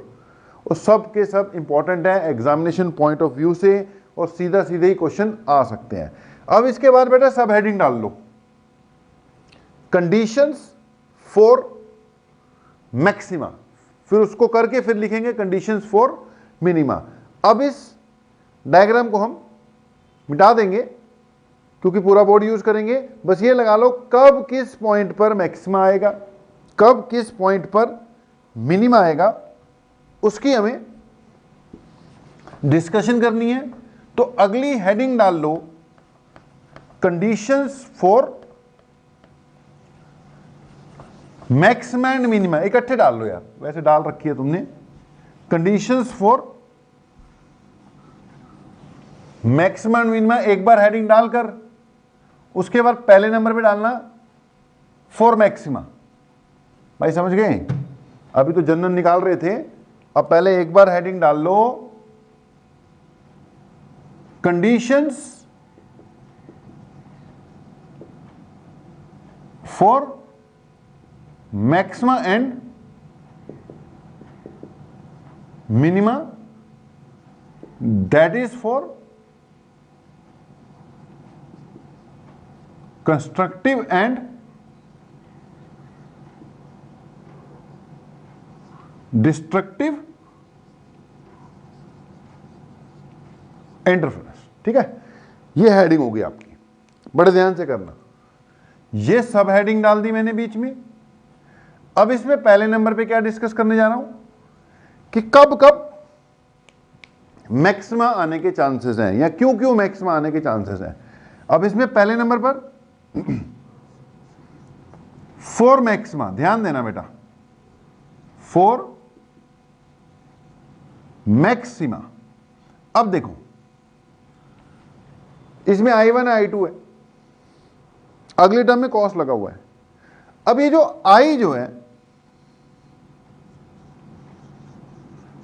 वो सब के सब इंपॉर्टेंट है एग्जामिनेशन पॉइंट ऑफ व्यू से, और सीधा सीधे ही क्वेश्चन आ सकते हैं। अब इसके बाद बेटा सब हेडिंग डाल लो, कंडीशंस फॉर मैक्सिमा, फिर उसको करके फिर लिखेंगे कंडीशंस फॉर मिनिमा। अब इस डायग्राम को हम मिटा देंगे क्योंकि पूरा बोर्ड यूज करेंगे। बस ये लगा लो कब किस पॉइंट पर मैक्सिमा आएगा, कब किस पॉइंट पर मिनिमा आएगा, उसकी हमें डिस्कशन करनी है। तो अगली हेडिंग डाल लो conditions for maxima and minima, इकट्ठे डाल लो यार, वैसे डाल रखी है तुमने। Conditions for maxima and minima एक बार हेडिंग डालकर उसके बाद पहले नंबर पे डालना फॉर मैक्सिमा। भाई समझ गए? अभी तो जनरल निकाल रहे थे, अब पहले एक बार हेडिंग डाल लो conditions for maxima and minima, that is for constructive and destructive interference. ठीक है, ये हेडिंग होगी आपकी, बड़े ध्यान से करना। ये सब हेडिंग डाल दी मैंने बीच में। अब इसमें पहले नंबर पे क्या डिस्कस करने जा रहा हूं कि कब कब मैक्सिमा आने के चांसेस हैं या क्यों क्यों मैक्सिमा आने के चांसेस हैं। अब इसमें पहले नंबर पर फॉर मैक्सिमा, ध्यान देना बेटा, फॉर मैक्सिमा। अब देखो इसमें I1 है I2 है, अगले टर्म में कॉस लगा हुआ है। अब ये जो I जो है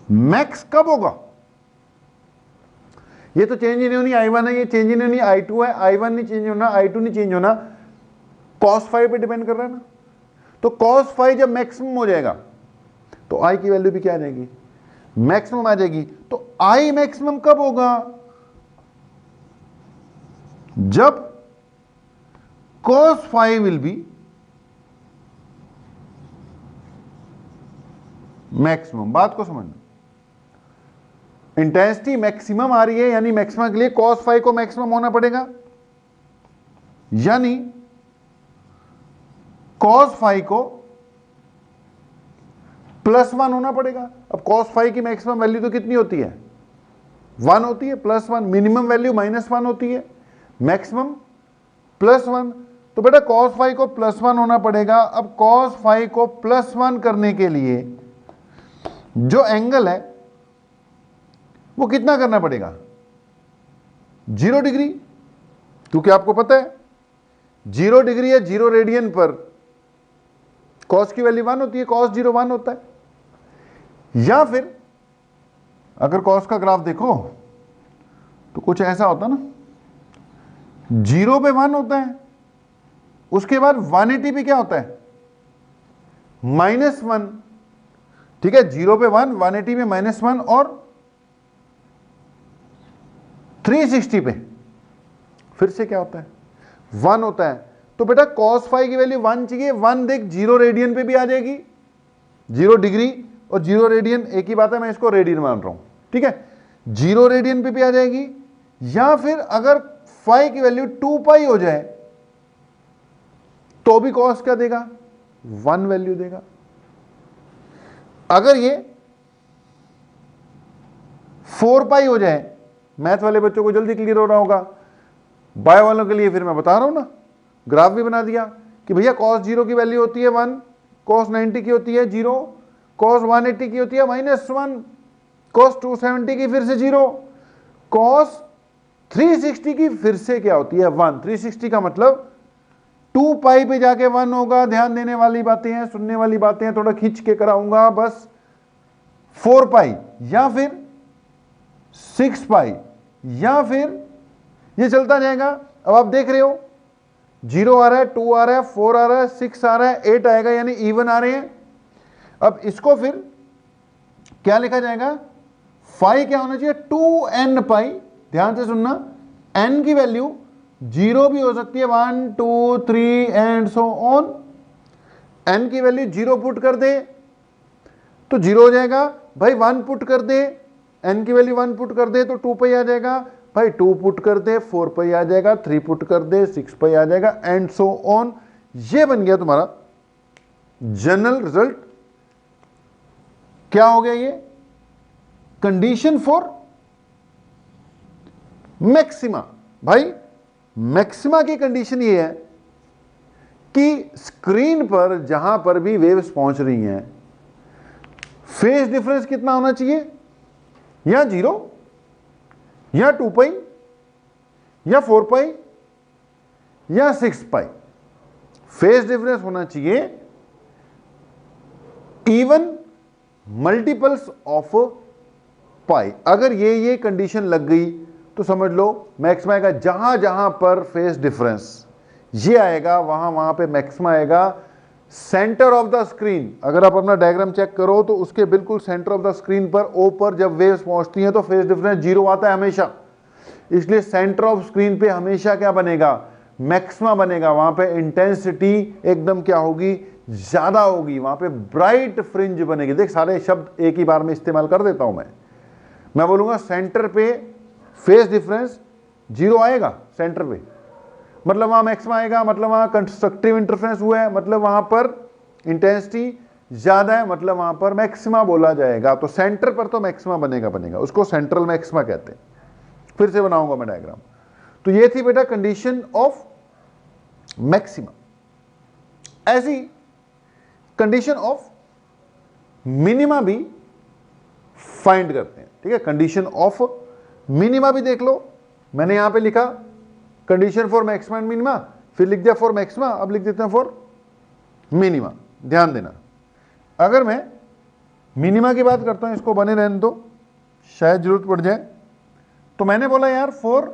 मैक्स कब होगा? ये तो चेंज ही नहीं होनी, I1 है, ये चेंज ही नहीं होनी, I2 है, I1 नहीं चेंज होना, I2 नहीं चेंज होना, cos फाइव पे डिपेंड कर रहा है ना। तो cos फाइव जब मैक्सिमम हो जाएगा तो I की वैल्यू भी क्या आ जाएगी? मैक्सिमम आ जाएगी। तो I मैक्सिमम कब होगा? जब cos five will be maximum. बात को समझना, इंटेंसिटी मैक्सिमम आ रही है यानी मैक्सिमम के लिए cos फाइव को मैक्सिमम होना पड़ेगा, यानी cos फाइव को +1 होना पड़ेगा। अब cos फाइव की मैक्सिमम वैल्यू तो कितनी होती है? 1 होती है, +1। मिनिमम वैल्यू -1 होती है, मैक्सिमम +1। तो बेटा cos फाइव को +1 होना पड़ेगा। अब cos फाइव को +1 करने के लिए जो एंगल है वो कितना करना पड़ेगा? 0 डिग्री, क्योंकि आपको पता है 0 डिग्री या 0 रेडियन पर cos की वैल्यू 1 होती है, cos 0 1 होता है। या फिर अगर cos का ग्राफ देखो तो कुछ ऐसा होता ना, 0 पे 1 होता है, उसके बाद 180 पे क्या होता है? -1। ठीक है, 0 पे 1, 180 पे -1 और 360 पे फिर से क्या होता है? 1 होता है। तो बेटा cos फाइव की वैल्यू 1 चाहिए। 1 देख 0 रेडियन पे भी आ जाएगी, 0 डिग्री और 0 रेडियन एक ही बात है, मैं इसको रेडियन मान रहा हूं। ठीक है, 0 रेडियन पे भी आ जाएगी। या फिर अगर फाइव की वैल्यू 2 पाई हो जाए तो भी cos क्या देगा? 1 वैल्यू देगा। अगर ये 4 पाई हो जाए, मैथ वाले बच्चों को जल्दी क्लियर हो रहा होगा, बायो वालों के लिए फिर मैं बता रहा हूं ना, ग्राफ भी बना दिया कि भैया cos 0 की वैल्यू होती है 1, cos 90 की होती है 0, cos 180 की होती है -1, cos 270 की फिर से 0, cos 360 की फिर से क्या होती है? 1। 360 का मतलब 2 पाई पे जाके 1 होगा। ध्यान देने वाली बातें हैं, सुनने वाली बातें हैं, थोड़ा खींच के कराऊंगा बस। 4 पाई या फिर 6 पाई या फिर ये चलता जाएगा। अब आप देख रहे हो 0 आ रहा है, 2 आ रहा है, 4 आ रहा है, 6 आ रहा है, 8 आएगा, यानी इवन आ रहे हैं। अब इसको फिर क्या लिखा जाएगा, फाई क्या होना चाहिए, 2n पाई। ध्यान से सुनना, n की वैल्यू 0 भी हो सकती है, 1 2 3 एंड सो ऑन। n की वैल्यू 0 पुट कर दे तो 0 हो जाएगा भाई, 1 पुट कर दे, n की वैल्यू 1 पुट कर दे तो 2 पाई आ जाएगा भाई, 2 पुट कर दे 4 पाई आ जाएगा, 3 पुट कर दे 6 पाई आ जाएगा, एंड सो ऑन। ये बन गया तुम्हारा जनरल रिजल्ट। क्या हो गया ये, कंडीशन फॉर मैक्सिमा। भाई मैक्सिमा की कंडीशन ये है कि स्क्रीन पर जहां पर भी वेव्स पहुंच रही हैं, फेज डिफरेंस कितना होना चाहिए, या 0 या 2 पाई या 4 पाई या 6 पाई। फेज डिफरेंस होना चाहिए इवन मल्टीपल्स ऑफ पाई। अगर ये कंडीशन लग गई तो समझ लो मैक्सिमा आएगा। जहां जहां पर फेज डिफरेंस ये आएगा, वहां वहां पे मैक्सिमा आएगा। सेंटर ऑफ द स्क्रीन, अगर आप अपना डायग्राम चेक करो तो उसके बिल्कुल सेंटर ऑफ द स्क्रीन पर ओ पर जब वेव्स पहुंचती हैं तो फेज डिफरेंस 0 आता है हमेशा। इसलिए सेंटर ऑफ स्क्रीन पे हमेशा क्या बनेगा, मैक्सिमा बनेगा। वहां पे इंटेंसिटी एकदम क्या होगी, ज्यादा होगी, वहां पे ब्राइट फ्रिंज बनेगी। देख सारे शब्द एक ही बार में इस्तेमाल कर देता हूं मैं बोलूंगा सेंटर पे फेज डिफरेंस 0 आएगा, सेंटर पे मतलब वहां मैक्सिमा आएगा, मतलब वहां कंस्ट्रक्टिव इंटरफेरेंस हुआ है, मतलब वहां पर इंटेंसिटी ज्यादा है, मतलब वहां पर मैक्सिमा बोला जाएगा। तो सेंटर पर तो मैक्सिमा बनेगा, उसको सेंट्रल मैक्सिमा कहते हैं। फिर से बनाऊंगा मैं डायग्राम। तो ये थी बेटा कंडीशन ऑफ मैक्सिमा। ऐसी कंडीशन ऑफ मिनिमा भी फाइंड करते हैं, ठीक है। कंडीशन ऑफ मिनिमा भी देख लो, मैंने यहां पे लिखा condition for maxima and minima, फिर लिख दिया फॉर मैक्सिमा, अब लिख देते हैं फॉर मिनिमा। ध्यान देना, अगर मैं मिनिमा की बात करता हूं, इसको बने रहने दो, शायद जरूरत पड़ जाए। तो मैंने बोला यार फॉर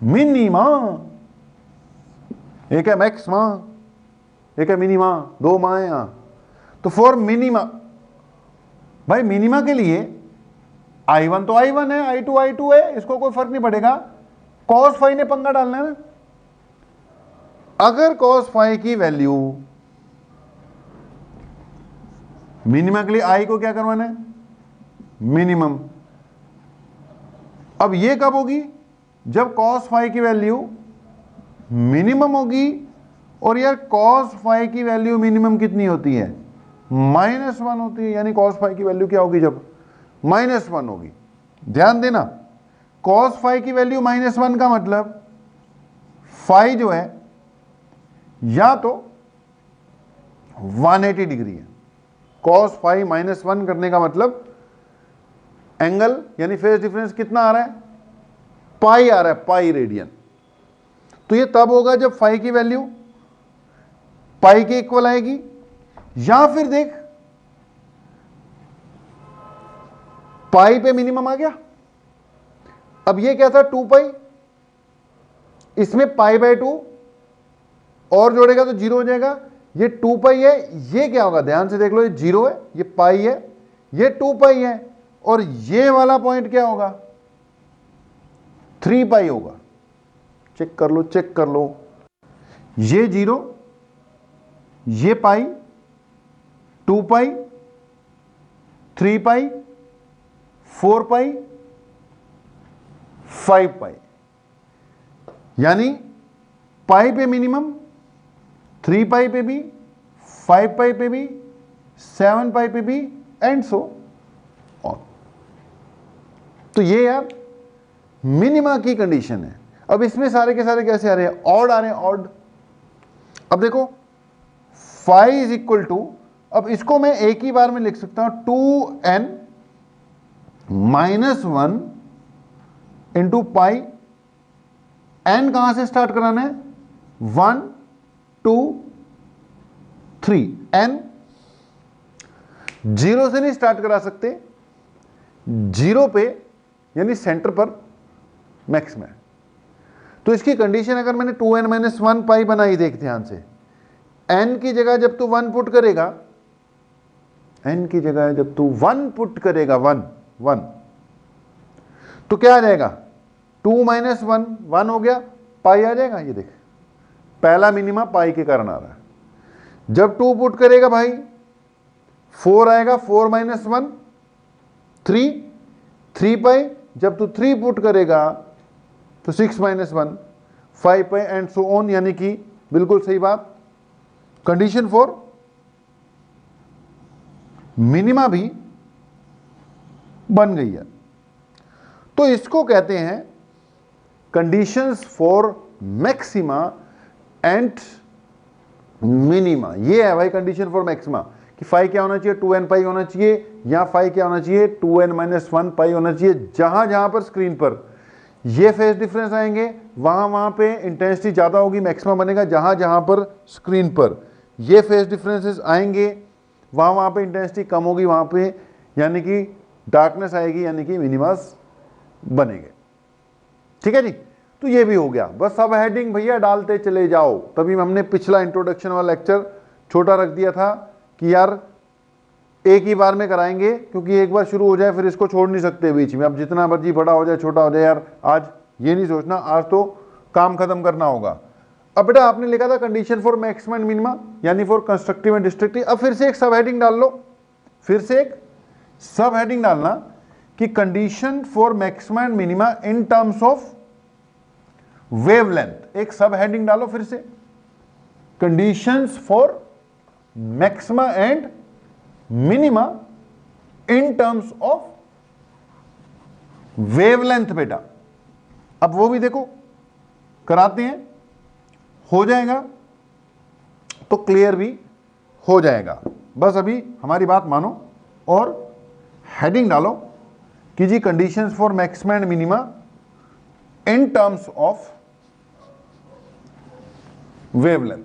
मिनिमा, एक है मैक्सिमा, एक है मिनिमा, दो मां है यहां। तो फॉर मिनिमा, भाई मिनिमा के लिए I1 तो I1 है, I2 I2 है, इसको कोई फर्क नहीं पड़ेगा। cos फाई ने पंगा डालना है ना। अगर cos फाई की वैल्यू मिनिमा के लिए I को क्या करवाना है, मिनिमम। अब ये कब होगी, जब cos फाई की वैल्यू मिनिमम होगी। और यार cos फाई की वैल्यू मिनिमम कितनी होती है, -1 होती है। यानी cos फाई की वैल्यू क्या होगी, जब -1 होगी। ध्यान देना, cos फाई की वैल्यू -1 का मतलब फाई जो है या तो 180 डिग्री है। cos फाई -1 करने का मतलब एंगल यानी फेज डिफरेंस कितना आ रहा है, पाई आ रहा है, पाई रेडियन। तो ये तब होगा जब फाई की वैल्यू पाई के इक्वल आएगी। या फिर देख, पाई पे मिनिमम आ गया। अब ये क्या था, 2 पाई, इसमें π/2 और जोड़ेगा तो 0 हो जाएगा। ये 2 पाई है, ये क्या होगा, ध्यान से देख लो, ये 0 है, ये पाई है, ये 2 पाई है, और ये वाला पॉइंट क्या होगा, 3 पाई होगा। चेक कर लो, चेक कर लो, ये 0, ये पाई, 2 पाई, 3 पाई, 4 पाई, 5 पाई। यानी पाई पे मिनिमम, 3 पाई पे भी, 5 पाई पे भी, 7 पाई पे भी, एंड सो ऑन। तो ये यार मिनिमा की कंडीशन है। अब इसमें सारे के सारे कैसे आ रहे हैं, ऑड आ रहे हैं, ऑड। अब देखो फाई इज इक्वल टू, अब इसको मैं एक ही बार में लिख सकता हूं, 2n -1 इंटू पाई। n कहां से स्टार्ट कराना है, 1 2 3। n 0 से नहीं स्टार्ट करा सकते, 0 पे यानी सेंटर पर मैक्स में। तो इसकी कंडीशन अगर मैंने 2n-1 पाई बनाई, देख ध्यान से, n की जगह जब तू 1 पुट करेगा, n की जगह जब तू 1 पुट करेगा, 1 तो क्या आ जाएगा, 2-1 1 हो गया, पाई आ जाएगा। ये देख, पहला मिनिमा पाई के कारण आ रहा है। जब 2 पुट करेगा भाई 4 आएगा, 4-1 3 पाई। जब तू 3 पुट करेगा तो 6-1 5 पाई एंड सो ऑन, यानी कि बिल्कुल सही बात। कंडीशन 4 मिनिमा भी बन गई है। तो इसको कहते हैं conditions for maxima and minima. ये है भाई कंडीशन फॉर मैक्सिमा कि फाई क्या होना चाहिए, 2n पाई होना चाहिए, या फाई क्या होना चाहिए, 2n-1 पाई होना चाहिए। जहां जहां पर स्क्रीन पर ये फेज डिफरेंस आएंगे वहां पे इंटेंसिटी ज्यादा होगी, मैक्सिमा बनेगा। जहां जहां पर स्क्रीन पर ये फेज डिफरेंसेस आएंगे वहां पे इंटेंसिटी कम होगी, वहां पे यानी कि डार्कनेस आएगी, यानी कि मिनिमास बनेंगे। ठीक है जी, तो ये भी हो गया। बस सब हेडिंग भैया डालते चले जाओ। तभी हमने पिछला इंट्रोडक्शन वाला लेक्चर छोटा रख दिया था कि यार एक ही बार में कराएंगे, क्योंकि एक बार शुरू हो जाए फिर इसको छोड़ नहीं सकते बीच में। अब जितना मर्जी बड़ा हो जाए छोटा हो जाए, यार आज ये नहीं सोचना, आज तो काम खत्म करना होगा। अब बेटा आपने लिखा था condition for maxima and minima, यानी फॉर कंस्ट्रक्टिव एंड डिस्ट्रक्टिव। अब फिर से एक सब हेडिंग डाल लो, फिर से एक सब हेडिंग डालना कि condition for maxima and minima in terms of wavelength. एक सब हेडिंग डालो फिर से, conditions for maxima and minima in terms of wavelength. बेटा अब वो भी देखो कराते हैं, हो जाएगा तो क्लियर भी हो जाएगा। बस अभी हमारी बात मानो और हेडिंग डालो कि जी conditions for maxima and minima in terms of wavelength.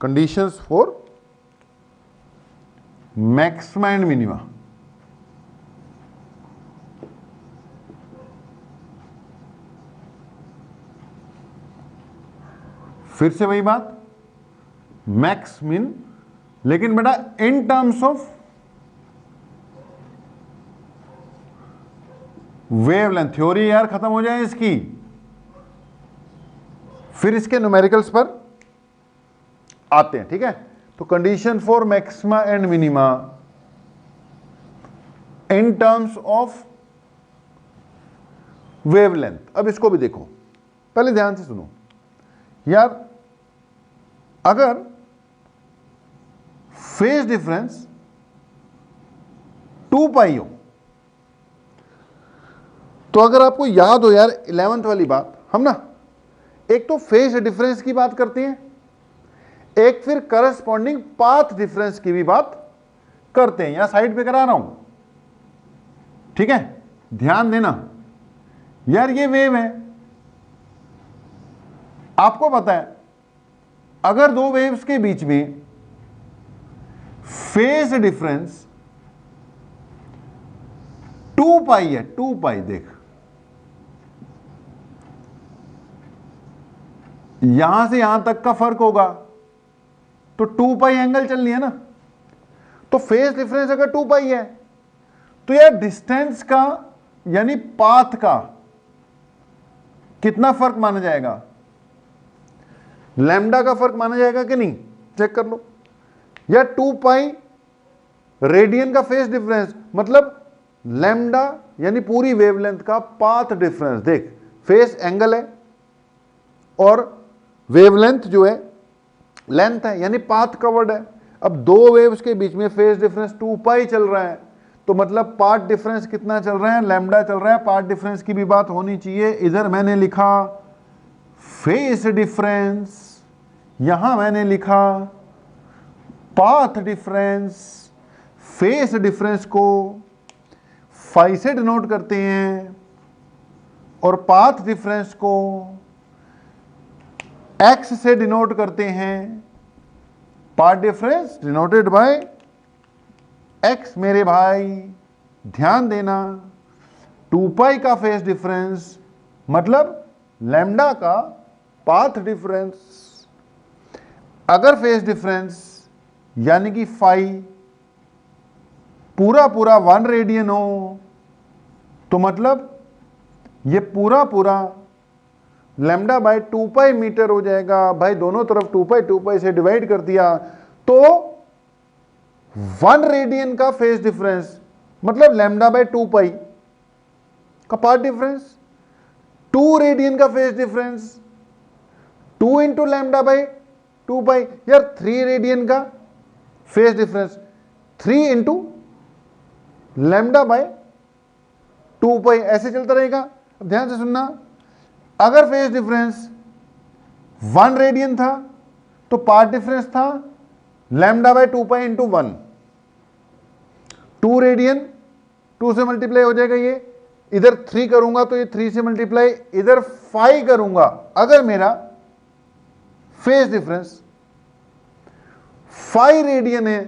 Conditions for maxima and minima. फिर से वही बात, मैक्स मिन, लेकिन बेटा in terms of wavelength. Theory यार खत्म हो जाए इसकी, फिर इसके न्यूमेरिकल्स पर आते हैं। ठीक है, तो condition for maxima and minima in terms of wavelength. अब इसको भी देखो, पहले ध्यान से सुनो यार। अगर फेज डिफरेंस 2 पाई हो, तो अगर आपको याद हो यार 11th वाली बात, हम ना एक तो फेज डिफरेंस की बात करते हैं, एक फिर करस्पॉन्डिंग पाथ डिफरेंस की भी बात करते हैं। यहां साइड पे करा रहा हूं, ठीक है, ध्यान देना यार। ये वेव है, आपको पता है अगर दो वेव्स के बीच में फेज डिफरेंस 2 पाई है, 2 पाई, देख यहां से यहां तक का फर्क होगा तो 2 पाई एंगल चल रही है ना। तो फेज डिफरेंस अगर 2 पाई है तो यार डिस्टेंस का यानी पाथ का कितना फर्क माना जाएगा, लैम्डा का फर्क माना जाएगा कि नहीं, चेक कर लो यार। 2 पाई रेडियन का फेज डिफरेंस मतलब लैम्डा यानी पूरी वेवलेंथ का पाथ डिफरेंस। देख फेज एंगल है और वेवलेंथ जो है लेंथ है, यानी पाथ कवर्ड है। अब दो वेव्स के बीच में फेज डिफरेंस 2 पाई चल रहा है, तो मतलब पाथ डिफरेंस कितना चल रहा है, लैम्डा चल रहा है। पाथ डिफरेंस की भी बात होनी चाहिए। इधर मैंने लिखा फेज डिफरेंस, यहां मैंने लिखा पाथ डिफरेंस। फेज डिफरेंस को फाई से डिनोट करते हैं और पाथ डिफरेंस को एक्स से डिनोट करते हैं। Path difference denoted by x. मेरे भाई ध्यान देना, 2 पाई का फेज डिफरेंस मतलब लैम्डा का पाथ डिफरेंस। अगर फेज डिफरेंस यानी कि फाई पूरा 1 रेडियन हो तो मतलब ये पूरा लैम्डा बाय 2 पाई मीटर हो जाएगा। भाई दोनों तरफ 2 पाई से डिवाइड कर दिया तो 1 रेडियन का फेज डिफरेंस मतलब लैम्डा बाय 2 पाई का पाथ डिफरेंस, 2 रेडियन का phase difference 2 into lambda by 2 पाई। यार 3 रेडियन का phase difference 3 into lambda by 2 पाई, ऐसे चलता रहेगा। अब ध्यान से सुनना, अगर फेज डिफरेंस 1 रेडियन था तो पाथ डिफरेंस था lambda by 2 pi into 1। 2 radian 2 से मल्टीप्लाई हो जाएगा, ये इधर 3 करूंगा तो ये 3 से मल्टीप्लाई, इधर 5 करूंगा। अगर मेरा फेज डिफरेंस 5 रेडियन है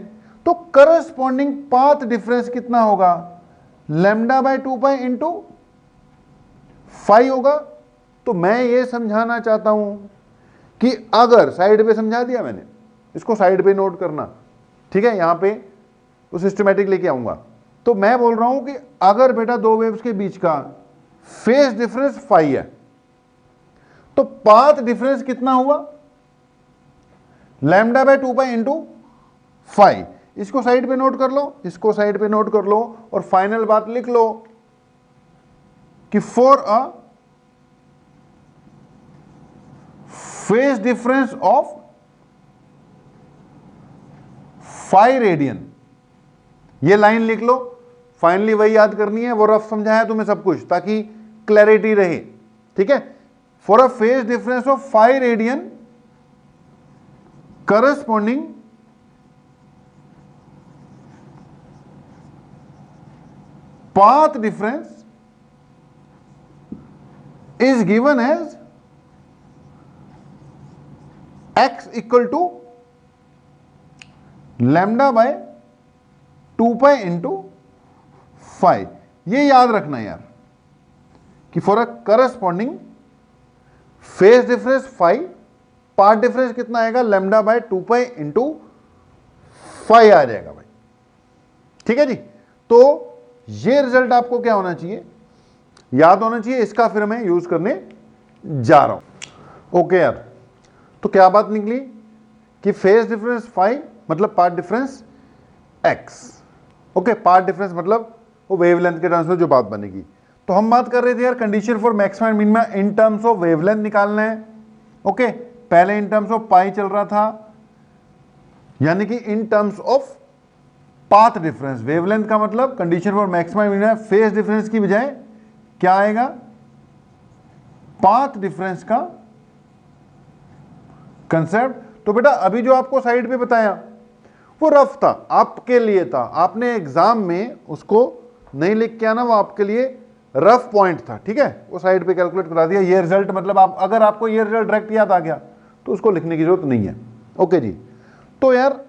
तो करस्पॉन्डिंग पाथ डिफरेंस कितना होगा? लैम्डा बाय 2 पाई इंटू 5 होगा। तो मैं ये समझाना चाहता हूं कि अगर साइड पे समझा दिया मैंने, इसको साइड पे नोट करना, ठीक है, यहां पे वो सिस्टमैटिक लेके आऊंगा। तो मैं बोल रहा हूं कि अगर बेटा दो वेव्स के बीच का फेज डिफरेंस 5 है तो पाथ डिफरेंस कितना हुआ? Lambda by 2 pi into 5। इसको साइड पे नोट कर लो, इसको साइड पे नोट कर लो और फाइनल बात लिख लो कि for a phase difference of 5 radian, ये लाइन लिख लो। फाइनली वही याद करनी है, वो रफ समझाया तुम्हें सब कुछ ताकि क्लैरिटी रहे, ठीक है। For a phase difference of 5 radian corresponding path difference is given as x equal to lambda by 2 pi into 5। ये याद रखना यार कि for a corresponding phase difference 5, path difference कितना आएगा? लैम्डा बाय 2 पाई इंटू 5 आ जाएगा भाई, ठीक है जी। तो ये रिजल्ट आपको क्या होना चाहिए? याद होना चाहिए। इसका फिर मैं यूज करने जा रहा हूं। ओके यार, तो क्या बात निकली कि फेज डिफरेंस 5 मतलब path difference x। Okay, path difference मतलब वो वेवलेंथ के टर्म्स में जो बात बनेगी। तो हम बात कर रहे थे यार condition for maximum and minimum in terms of wavelength निकालना है। ओके, पहले इन टर्म्स ऑफ पाई चल रहा था, यानी कि इन terms of path difference. Wavelength का मतलब condition for maximum and minimum phase difference की बजाय क्या आएगा? पाथ डिफरेंस का कंसेप्ट। तो बेटा अभी जो आपको साइड पे बताया वो रफ था, आपके लिए था, आपने एग्जाम में उसको नहीं लिख के आना, वो आपके लिए रफ पॉइंट था, ठीक है। वो साइड पे कैलकुलेट करा दिया। ये रिजल्ट मतलब आप अगर आपको ये रिजल्ट डायरेक्ट याद आ गया तो उसको लिखने की जरूरत नहीं है। ओके जी, तो यार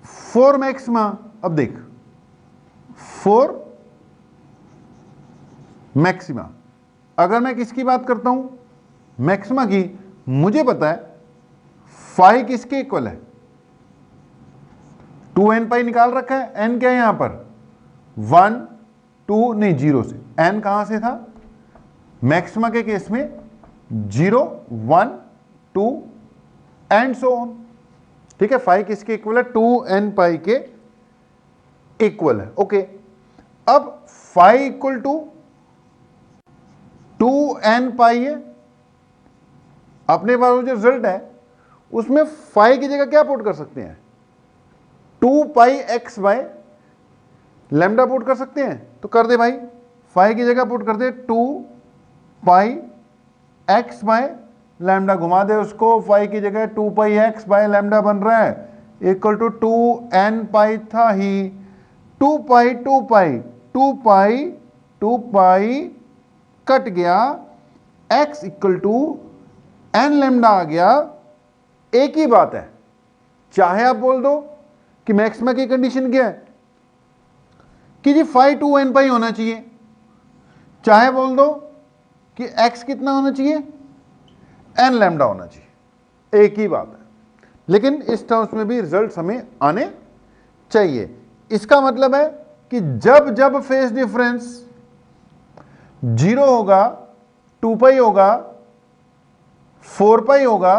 फॉर मैक्सिमा, अब देख फॉर मैक्सिमा अगर मैं किसकी बात करता हूं? मैक्सिमा की। मुझे पता है फाई किसके इक्वल है? 2n पाई निकाल रखा है। n क्या है यहां पर? 1 2 नहीं 0 से। n कहां से था? मैक्सिमा के केस में 0 1 2 एंड सो ऑन, ठीक है। फाई किसके इक्वल है? 2n पाई के इक्वल है। ओके, अब फाई इक्वल टू 2n पाई है। अपने पास जो रिजल्ट है उसमें फाई की जगह क्या पुट कर सकते हैं? 2 पाई एक्स बाय लैम्डा पुट कर सकते हैं, तो कर दे भाई। फाई की जगह पुट कर दे 2 पाई एक्स बाय लैम्डा, घुमा दे उसको, फाई की जगह 2 पाई एक्स बाय लैम्डा बन रहा है इक्वल टू 2n पाई था ही 2 pi 2 pi 2 pi 2 pi cut गया, x equal to n lambda आ गया। एक ही बात है, चाहे आप बोल दो कि मैक्सिमा की कंडीशन क्या है कि जी फाई 2n पाई होना चाहिए, चाहे बोल दो कि x कितना होना चाहिए, n लैम्डा होना चाहिए, एक ही बात है, लेकिन इस टर्म्स में भी रिजल्ट हमें आने चाहिए। इसका मतलब है कि जब जब फेज डिफरेंस 0 होगा, 2 पाई होगा, 4 पाई होगा,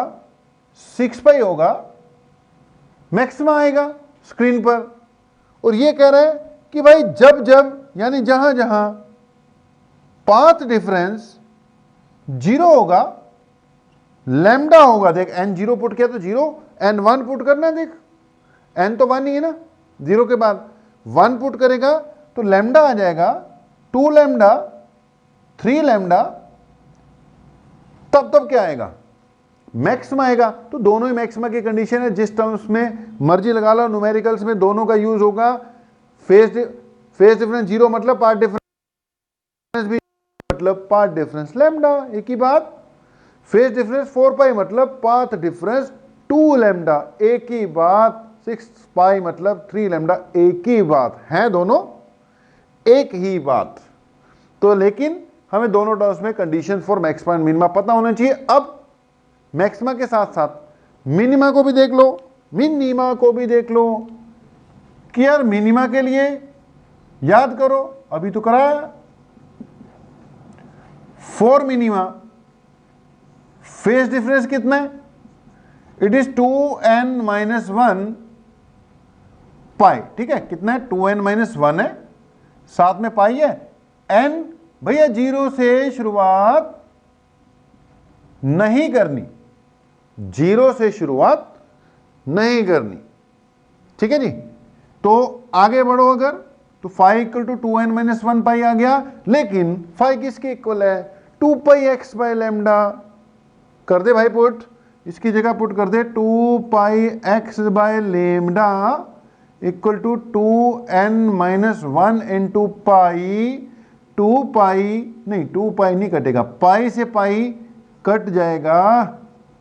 6 पाई होगा, मैक्सिमा आएगा स्क्रीन पर। और ये कह रहा है कि भाई जब जब, यानी जहां जहां पाथ डिफरेंस 0 होगा, लैम्डा होगा, देख n 0 पुट किया तो 0, n 1 पुट करना है, देख n तो 1 ही है ना, 0 के बाद 1 पुट करेगा तो लैम्डा आ जाएगा 2 लैम्डा, 3 लैम्डा, तब क्या आएगा, मैक्सिमा आएगा। तो दोनों ही मैक्सिमा की कंडीशन है, जिस टर्म्स में मर्जी लगा लो, न्यूमेरिकल्स में दोनों का यूज होगा। फेज डिफरेंस 0 मतलब पाथ डिफरेंस भी मतलब पाथ डिफरेंस लैम्डा, एक ही बात। फेज डिफरेंस 4 पाई मतलब पाथ डिफरेंस 2 लैम्डा, एक ही बात। 6 पाई मतलब 3 लैम्डा, एक ही बात है, दोनों एक ही बात। तो लेकिन हमें दोनों टर्म्स में condition for maxima and minima पता होना चाहिए। अब मैक्सिमा के साथ साथ मिनिमा को भी देख लो, मिनिमा को भी देख लो कि यार मिनिमा के लिए याद करो, अभी तो कराया। फॉर मिनिमा फेज डिफरेंस कितना है, इट इज 2n-1 पाई, ठीक है, कितना है, 2n-1 है, साथ में पाई है, n भैया 0 से शुरुआत नहीं करनी, 0 से शुरुआत नहीं करनी, ठीक है जी। तो आगे बढ़ो अगर, तो फाई इक्वल टू 2n-1 पाई आ गया, लेकिन फाई किसके इक्वल है, 2 पाई x बाय लैम्डा। कर दे भाई पुट, इसकी जगह पुट कर दे 2 pi x by lambda equal to 2n-1 into pi. 2 pi नहीं कटेगा, पाई से पाई कट जाएगा,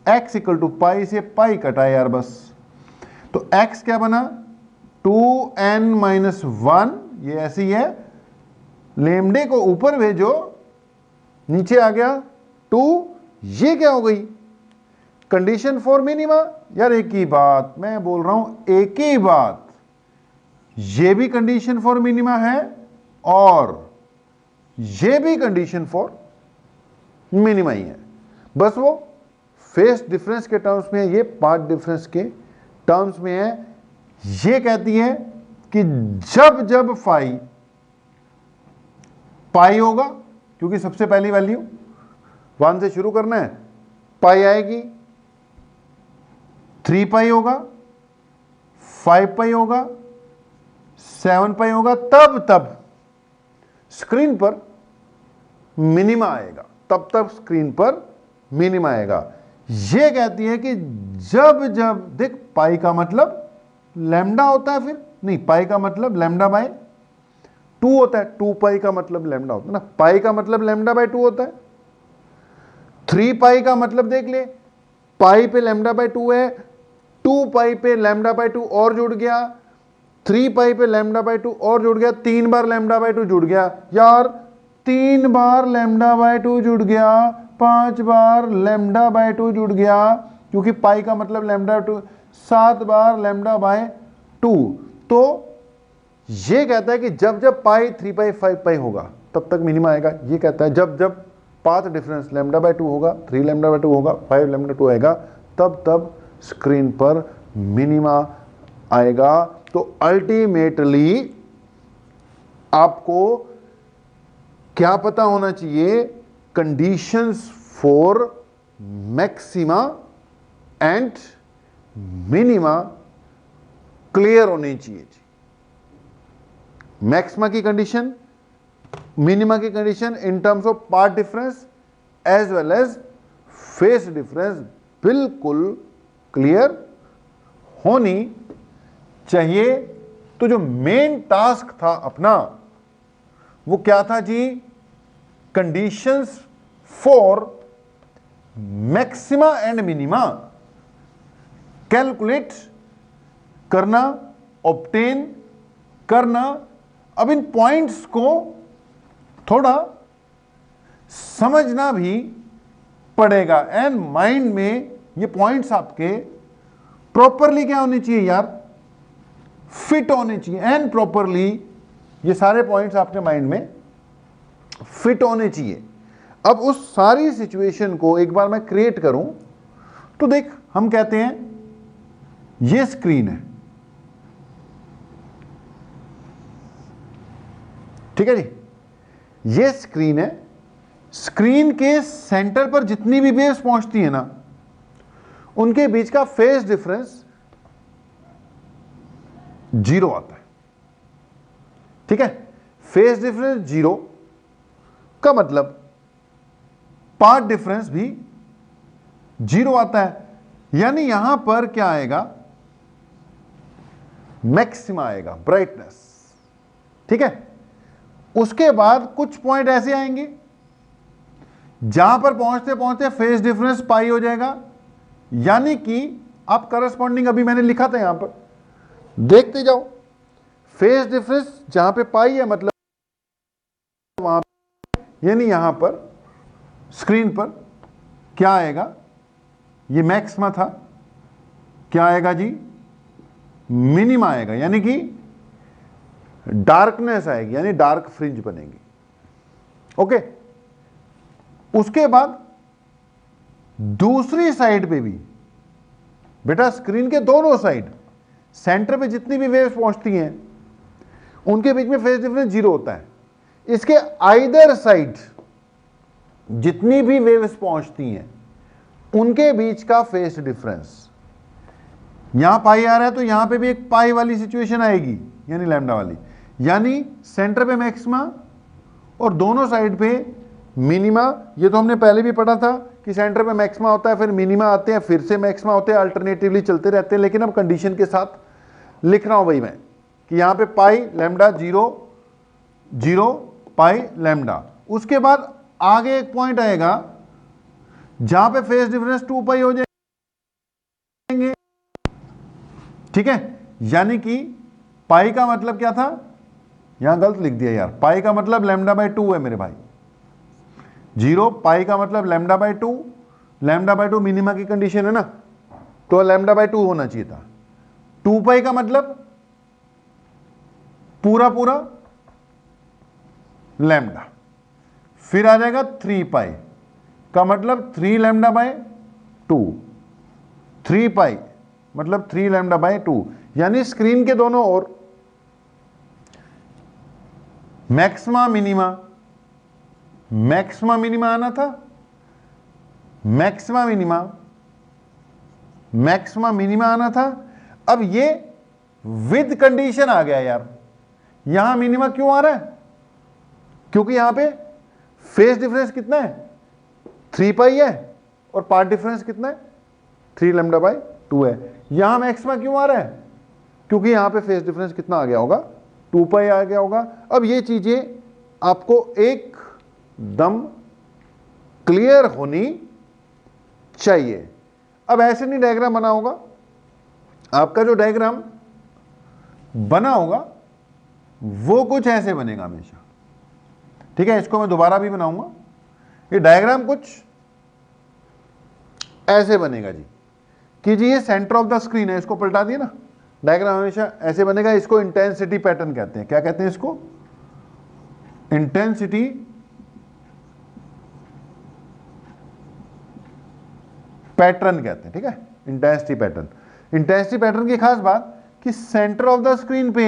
x इक्वल टू पाई से पाई कटा यार बस। तो x क्या बना, 2n-1, ये ऐसी है, लेमडे को ऊपर भेजो, नीचे आ गया 2, ये क्या हो गई, कंडीशन फॉर मिनिमा। यार एक ही बात मैं बोल रहा हूं, एक ही बात, ये भी कंडीशन फॉर मिनिमा है और ये भी कंडीशन फॉर मिनिमा ही है, बस वो फेज डिफरेंस के टर्म्स में है, ये पाथ डिफरेंस के टर्म्स में है। ये कहती है कि जब जब फाई पाई होगा, क्योंकि सबसे पहली वैल्यू 1 से शुरू करना है, पाई आएगी, 3 पाई होगा, 5 पाई होगा, 7 पाई होगा, तब स्क्रीन पर मिनिमा आएगा, तब स्क्रीन पर मिनिमा आएगा। ये कहती है कि जब जब देख, पाई का मतलब लैम्डा होता है, फिर नहीं, पाई का मतलब लैम्डा बाय 2 होता है, 2 पाई का मतलब लैम्डा होता है ना, पाई का मतलब लैम्डा बाय 2 होता है। 3 पाई का मतलब देख ले, पाई पे लैम्डा बाय 2 है, 2 पाई पे लैम्डा बाय 2 और जुड़ गया, 3 पाई पे लैम्डा बाय 2 और जुड़ गया, 3 बार लैम्डा बाय 2 जुड़ गया यार, 3 बार लैम्डा बाय 2 जुड़ गया, 5 बार लैम्डा बाय 2 जुड़ गया, क्योंकि पाई का मतलब लैम्डा 2, 7 बार लैम्डा बाय 2। तो ये कहता है कि जब जब पाई 3 पाई 5 पाई होगा तब तक मिनिमा आएगा। ये कहता है जब जब पाथ डिफरेंस लैम्डा बाय 2 होगा, 3 लैम्डा बाय 2 होगा, 5 लैम्डा 2 आएगा, तब स्क्रीन पर मिनिमा आएगा। तो अल्टीमेटली आपको क्या पता होना चाहिए, conditions for maxima and minima clear होनी चाहिए। मैक्सिमा की कंडीशन, मिनिमा की condition in terms of path difference as well as phase difference बिल्कुल क्लियर होनी चाहिए। तो जो मेन टास्क था अपना वो क्या था जी, conditions for maxima and minima calculate करना, ऑब्टेन करना। अब इन पॉइंट्स को थोड़ा समझना भी पड़ेगा। एंड माइंड में ये पॉइंट्स आपके प्रॉपरली क्या होने चाहिए यार, फिट होने चाहिए। एंड प्रॉपरली ये सारे पॉइंट्स आपके माइंड में फिट होने चाहिए। अब उस सारी सिचुएशन को एक बार मैं क्रिएट करूं तो देख, हम कहते हैं ये स्क्रीन है, ठीक है जी, ये स्क्रीन है। स्क्रीन के सेंटर पर जितनी भी वेव्स पहुंचती है ना, उनके बीच का फेज डिफरेंस 0 आता है, ठीक है। फेज डिफरेंस 0 का मतलब पाथ डिफरेंस भी 0 आता है। यानी यहां पर क्या आएगा, मैक्सिमा आएगा, ब्राइटनेस, ठीक है। उसके बाद कुछ पॉइंट ऐसे आएंगे जहां पर पहुंचते पहुंचते फेज डिफरेंस पाई हो जाएगा। यानी कि आप करस्पॉन्डिंग, अभी मैंने लिखा था यहां पर, देखते जाओ, फेज डिफरेंस जहां पे पाई है मतलब वहां, यानी यहां पर स्क्रीन पर क्या आएगा, ये मैक्सिमा था, क्या आएगा जी, मिनिमा आएगा, यानी कि डार्कनेस आएगी, यानी डार्क फ्रिंज बनेगी। ओके, उसके बाद दूसरी साइड पे भी बेटा, स्क्रीन के दोनों साइड, सेंटर पे जितनी भी वेव्स पहुंचती हैं उनके बीच में फेज डिफरेंस 0 होता है। इसके आइदर साइड जितनी भी वेव्स पहुंचती हैं उनके बीच का फेज डिफरेंस, यहां पाई आ रहा है तो यहां पे भी एक पाई वाली सिचुएशन आएगी, यानी लैम्डा वाली। यानी सेंटर पे मैक्सिमा और दोनों साइड पे मिनिमा। ये तो हमने पहले भी पढ़ा था कि सेंटर पे मैक्सिमा होता है, फिर मिनिमा आते हैं, फिर से मैक्सिमा होते हैं, अल्टरनेटिवली चलते रहते हैं। लेकिन अब कंडीशन के साथ लिख रहा हूं भाई मैं कि यहां पे पाई लैम्डा 0 0 पाई लैम्डा। उसके बाद आगे एक पॉइंट आएगा जहां पे फेज डिफरेंस 2 पाई हो जाएंगे, ठीक है। यानी कि पाई का मतलब क्या था, यहां गलत लिख दिया यार, पाई का मतलब लैम्डा बाय 2 है मेरे भाई। 0 पाई का मतलब lambda by 2, lambda by 2 minima की कंडीशन है ना, तो लैम्डा बाय 2 होना चाहिए था। 2 पाई का मतलब पूरा पूरा लैम्डा, फिर आ जाएगा 3 पाई का मतलब 3 लैम्डा बाय 2, 3 पाई मतलब 3 लैम्डा बाय 2। यानी स्क्रीन के दोनों ओर मैक्सिमा मिनिमा, मैक्सिमा मिनिमा आना था, मैक्सिमा मिनिमा, मैक्सिमा मिनिमा आना था। अब ये विद कंडीशन आ गया यार। यहां मिनिमा क्यों आ रहा है, क्योंकि यहां पे फेज डिफरेंस कितना है, 3 पाई है, और पाथ डिफरेंस कितना है, 3 लैम्डा बाय 2 है। यहां मैक्सिमा क्यों आ रहा है, क्योंकि यहां पे फेज डिफरेंस कितना आ गया होगा, 2 पाई आ गया होगा। अब ये चीजें आपको एकदम क्लियर होनी चाहिए। अब ऐसे नहीं डायग्राम बना होगा, आपका जो डायग्राम बना होगा वो कुछ ऐसे बनेगा हमेशा, ठीक है। इसको मैं दोबारा भी बनाऊंगा, ये डायग्राम कुछ ऐसे बनेगा जी, कि जी ये सेंटर ऑफ द स्क्रीन है, इसको पलटा दिए ना, डायग्राम हमेशा ऐसे बनेगा। इसको इंटेंसिटी पैटर्न कहते हैं। क्या कहते हैं इसको, इंटेंसिटी पैटर्न कहते हैं, ठीक है, इंटेंसिटी पैटर्न। इंटेंसिटी पैटर्न की खास बात कि सेंटर ऑफ द स्क्रीन पे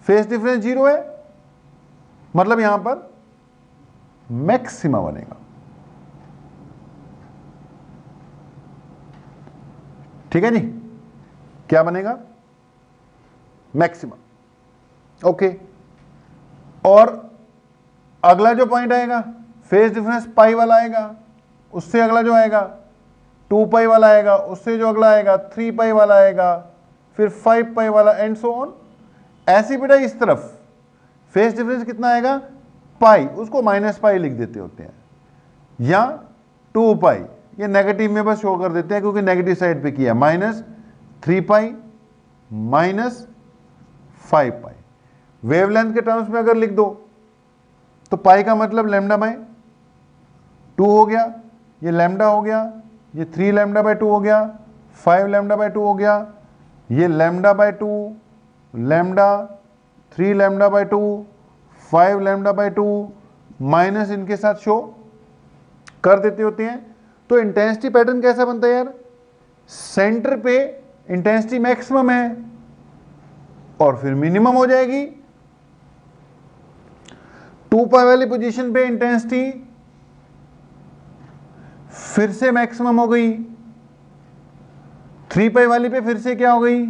फेज डिफरेंस 0 है, मतलब यहां पर मैक्सिमा बनेगा, ठीक है जी। क्या बनेगा, मैक्सिमा, ओके। और अगला जो पॉइंट आएगा फेज डिफरेंस पाई वाला आएगा, उससे अगला जो आएगा 2 पाई वाला आएगा, उससे जो अगला आएगा 3 पाई वाला आएगा, फिर 5 पाई वाला, एंड सो ऑन। ऐसी बेटा इस तरफ फेज डिफरेंस कितना आएगा, पाई, उसको माइनस पाई लिख देते होते हैं, या 2 पाई, ये नेगेटिव में बस शो कर देते हैं क्योंकि नेगेटिव साइड पे किया, -3 पाई -5 पाई। वेवलेंथ के टर्म्स में अगर लिख दो तो पाई का मतलब लैम्डा बाय 2 हो गया, ये लैम्डा हो गया, ये 3 लैम्डा बाय 2 हो गया, 5 लैम्डा बाय 2 हो गया, ये lambda by 2, lambda, 3 lambda by 2, 5 lambda by 2, minus इनके साथ शो कर देते होते हैं। तो इंटेंसिटी पैटर्न कैसा बनता है यार, सेंटर पे इंटेंसिटी मैक्सिमम है और फिर मिनिमम हो जाएगी। 2 पाई वाली पोजीशन पे इंटेंसिटी फिर से मैक्सिमम हो गई, 3 पाई वाली पे फिर से क्या हो गई,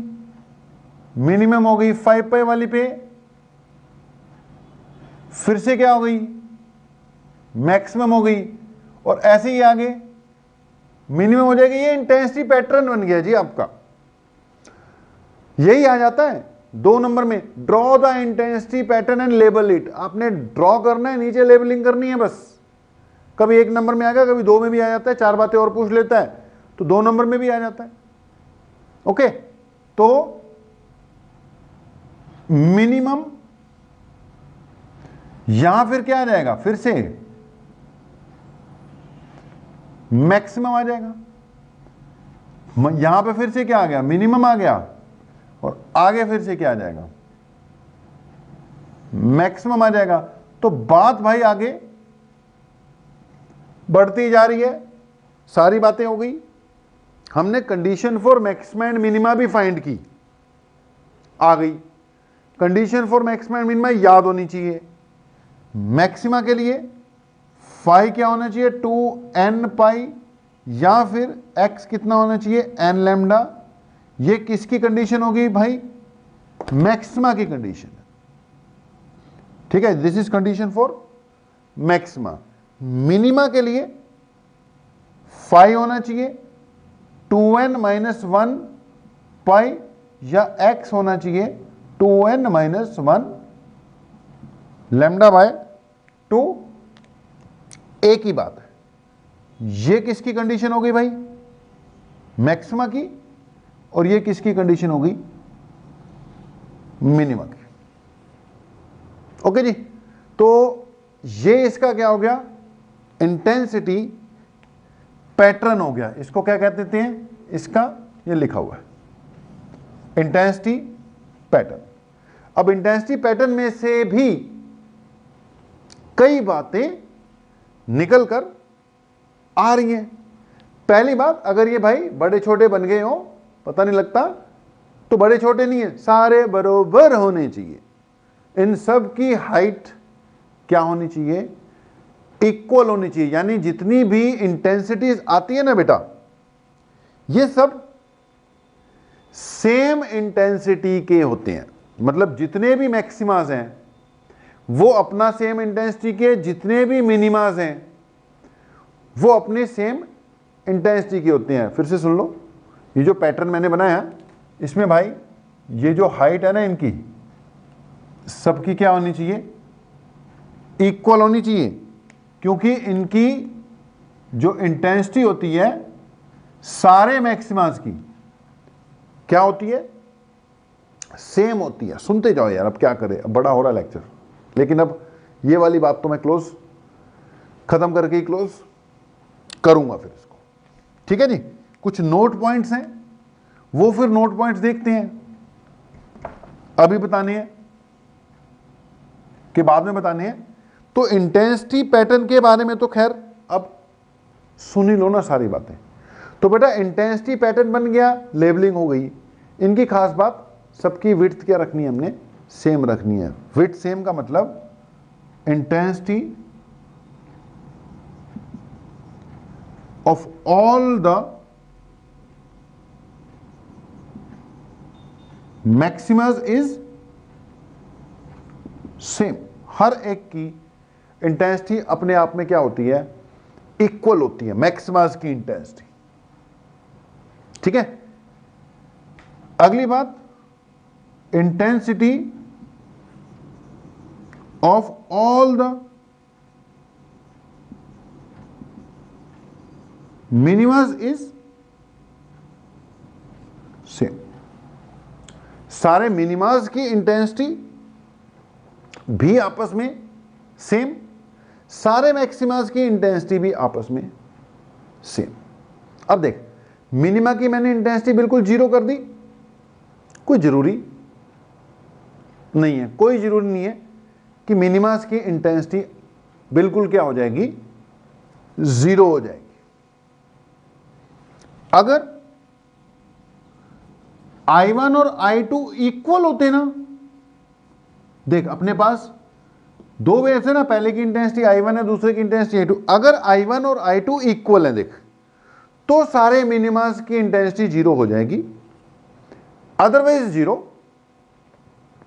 मिनिमम हो गई, 5 पाई वाली पे फिर से क्या हो गई, मैक्सिमम हो गई, और ऐसे ही आगे मिनिमम हो जाएगी। ये इंटेंसिटी पैटर्न बन गया जी आपका। यही आ जाता है 2 नंबर में, draw the intensity pattern and label it. आपने ड्रॉ करना है, नीचे लेबलिंग करनी है बस। कभी 1 नंबर में आ गया, कभी 2 में भी आ जाता है, 4 बातें और पूछ लेता है तो 2 नंबर में भी आ जाता है। ओके, तो मिनिमम यहां फिर क्या आ जाएगा, फिर से मैक्सिमम आ जाएगा, यहां पे फिर से क्या आ गया, मिनिमम आ गया, और आगे फिर से क्या आ जाएगा, मैक्सिमम आ जाएगा। तो बात भाई आगे बढ़ती जा रही है, सारी बातें हो गई। हमने condition for maxima and minima भी फाइंड की, आ गई। Condition for maxima and minima याद होनी चाहिए। मैक्सिमा के लिए फाई क्या होना चाहिए, 2n पाई, या फिर x कितना होना चाहिए, n लैम्डा। ये किसकी कंडीशन होगी भाई, मैक्सिमा की कंडीशन। ठीक है, this is condition for maxima. Minima के लिए फाई होना चाहिए 2n माइनस 1 पाई, या x होना चाहिए 2n माइनस 1 लैम्डा बाय 2। एक ही बात है, ये किसकी कंडीशन हो गई भाई, मैक्सिमा की, और ये किसकी कंडीशन हो गई, मिनिमा की। ओके जी, तो ये इसका क्या हो गया, इंटेंसिटी पैटर्न हो गया। इसको क्या कहते हैं, इसका ये लिखा हुआ है इंटेंसिटी पैटर्न। अब इंटेंसिटी पैटर्न में से भी कई बातें निकल कर आ रही हैं। पहली बात, अगर ये भाई बड़े छोटे बन गए हो पता नहीं लगता, तो बड़े छोटे नहीं है, सारे बरोबर होने चाहिए। इन सब की हाइट क्या होनी चाहिए, इक्वल होनी चाहिए। यानी जितनी भी इंटेंसिटीज आती है ना बेटा, ये सब सेम इंटेंसिटी के होते हैं। मतलब जितने भी मैक्सिमाज हैं वो अपना सेम इंटेंसिटी के, जितने भी मिनिमाज हैं वो अपने सेम इंटेंसिटी के होते हैं। फिर से सुन लो, ये जो पैटर्न मैंने बनाया इसमें भाई ये जो हाइट है ना इनकी, सबकी क्या होनी चाहिए, इक्वल होनी चाहिए। क्योंकि इनकी जो इंटेंसिटी होती है सारे मैक्सिमास की क्या होती है, सेम होती है। सुनते जाओ यार, अब क्या करें, अब बड़ा हो रहा है लेक्चर, लेकिन अब ये वाली बात तो मैं क्लोज खत्म करके ही क्लोज करूंगा फिर इसको। ठीक है जी, कुछ नोट पॉइंट्स हैं, वो फिर नोट पॉइंट्स देखते हैं, अभी बताने हैं कि बाद में बताने हैं। तो इंटेंसिटी पैटर्न के बारे में तो खैर अब सुन ही लो ना सारी बातें। तो बेटा इंटेंसिटी पैटर्न बन गया, लेबलिंग हो गई। इनकी खास बात, सबकी विड्थ क्या रखनी है हमने, सेम रखनी है। विड्थ सेम का मतलब intensity of all the maximas is same. हर एक की इंटेंसिटी अपने आप में क्या होती है, इक्वल होती है, मैक्सिमस की इंटेंसिटी। ठीक है, अगली बात, intensity of all the minimus is same. सारे मिनिमास की इंटेंसिटी भी आपस में सेम, सारे मैक्सिमास की इंटेंसिटी भी आपस में सेम। अब देख, मिनिमा की मैंने इंटेंसिटी बिल्कुल जीरो कर दी, कोई जरूरी नहीं है, कोई जरूरी नहीं है कि मिनिमास की इंटेंसिटी बिल्कुल क्या हो जाएगी, जीरो हो जाएगी। अगर I1 और I2 इक्वल होते ना, देख अपने पास दो वेव्स है ना, पहले की इंटेंसिटी I1 है, दूसरे की इंटेंसिटी I2। अगर I1 और I2 इक्वल है देख, तो सारे मिनिमास की इंटेंसिटी जीरो हो जाएगी, अदरवाइज जीरो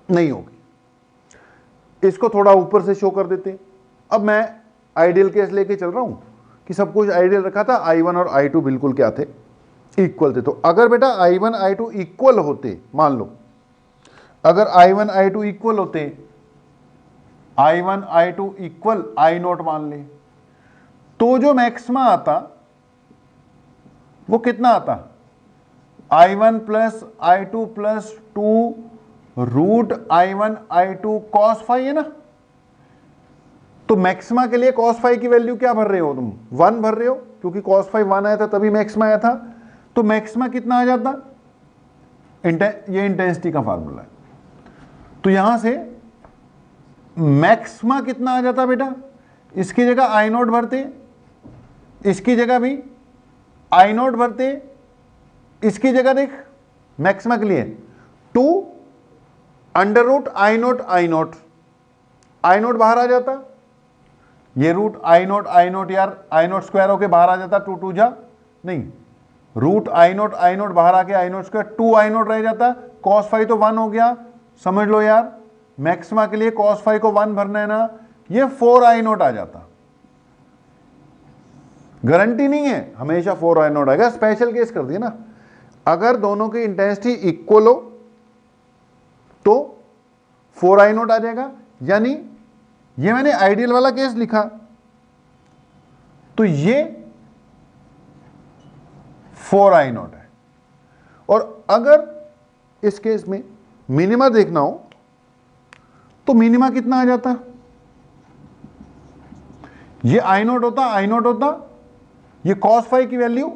नहीं होगी। इसको थोड़ा ऊपर से शो कर देते। अब मैं आइडियल केस लेके चल रहा हूं कि सब कुछ आइडियल रखा था, I1 और I2 बिल्कुल क्या थे, इक्वल थे। तो अगर बेटा I1 I2 इक्वल होते, मान लो अगर I1 I2 इक्वल होते, I1 I2 इक्वल I0 मान ले, तो जो मैक्सिमा आता वो कितना आता, I1 plus I2 plus 2 root I1 I2 cos phi है ना। तो मैक्सिमा के लिए cos फाई की वैल्यू क्या भर रहे हो तुम, 1 भर रहे हो, क्योंकि cos फाई 1 आया था तभी मैक्सिमा आया था। तो मैक्सिमा कितना आ जाता, ये इंटेंसिटी का फार्मूला है। तो यहां से मैक्सिमा कितना आ जाता बेटा, इसकी जगह I0 भरते, इसकी जगह भी I0 भरते, इसकी जगह देख मैक्सिमा के लिए 2 अंडर रूट I0 I0 बाहर आ जाता, ये रूट I0 यार I0 स्क्वायर होके बाहर आ जाता, 2 2 जा नहीं, रूट I0 बाहर आके I0 स्क्वायर 2 I0 रह जाता, cos फाई तो 1 हो गया। समझ लो यार, मैक्सिमा के लिए cos फाई को 1 भरना है ना, ये 4 I0 आ जाता। गारंटी नहीं है हमेशा 4 I0 आएगा, स्पेशल केस कर दिया ना। अगर दोनों की इंटेंसिटी इक्वल हो तो 4 I0 आ जाएगा, यानी ये मैंने आइडियल वाला केस लिखा, तो ये 4 I0 है। और अगर इस केस में मिनिमा देखना हो तो मिनिमा कितना आ जाता, ये I0 होता, ये cos फाई की वैल्यू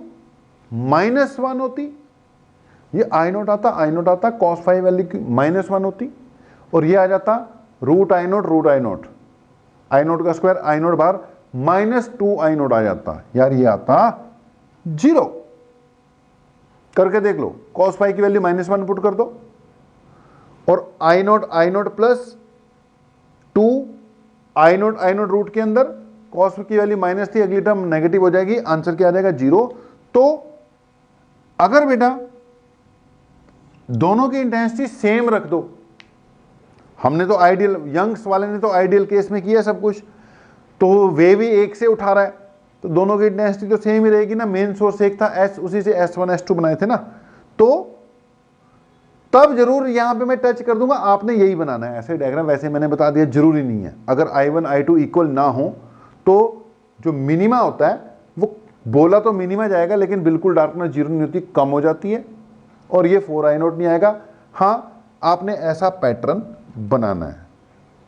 -1 होती, ये I0 आता, cos फाई वैल्यू की -1 होती, और ये आ जाता रूट I0 I0 का स्क्वायर, I0 बाहर -2 I0 आ जाता। यार ये आता 0, करके देख लो, cos फाई की वैल्यू -1 पुट कर दो, और I0 प्लस 2 I0 रूट के अंदर, cos की वैल्यू माइनस थी, अगली टर्म नेगेटिव हो जाएगी, आंसर क्या आ जाएगा 0। तो अगर बेटा दोनों की इंटेंसिटी सेम रख दो, हमने तो आइडियल, यंग्स वाले ने तो आइडियल केस में किया सब कुछ, तो वेव भी एक से उठा रहा है, तो दोनों की इंटेंसिटी तो सेम ही रहेगी ना, मेन सोर्स एक था S, उसी से S1 S2 बनाए थे ना, तो तब जरूर यहां पे मैं टच कर दूंगा, आपने यही बनाना है ऐसे डायग्राम, वैसे मैंने बता दिया जरूरी नहीं है। अगर I1 I2 इक्वल ना हो तो जो मिनिमा होता है वो बोला तो मिनिमा जाएगा, लेकिन बिल्कुल डार्कनेस जीरो नहीं होती, कम हो जाती है, और ये 4 I0 नहीं आएगा। हाँ, आपने ऐसा पैटर्न बनाना है।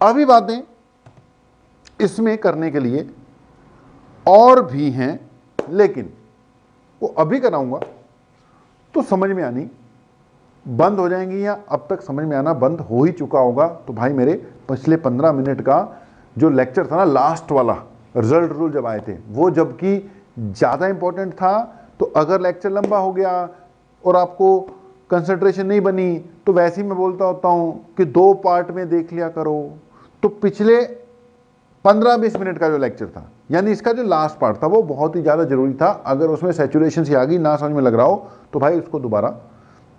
अभी बातें इसमें करने के लिए और भी हैं, लेकिन वो अभी कराऊंगा तो समझ में आनी बंद हो जाएंगी, या अब तक समझ में आना बंद हो ही चुका होगा। तो भाई मेरे पिछले 15 मिनट का जो लेक्चर था ना, लास्ट वाला रिजल्ट रूल जब आए थे, वो जबकि ज़्यादा इंपॉर्टेंट था, तो अगर लेक्चर लंबा हो गया और आपको कंसंट्रेशन नहीं बनी, तो वैसे ही मैं बोलता होता हूँ कि 2 पार्ट में देख लिया करो। तो पिछले 15-20 मिनट का जो लेक्चर था, यानी इसका जो लास्ट पार्ट था, वो बहुत ही ज़्यादा जरूरी था। अगर उसमें सैचुरेशन से आ गई, ना समझ में लग रहा हो, तो भाई उसको दोबारा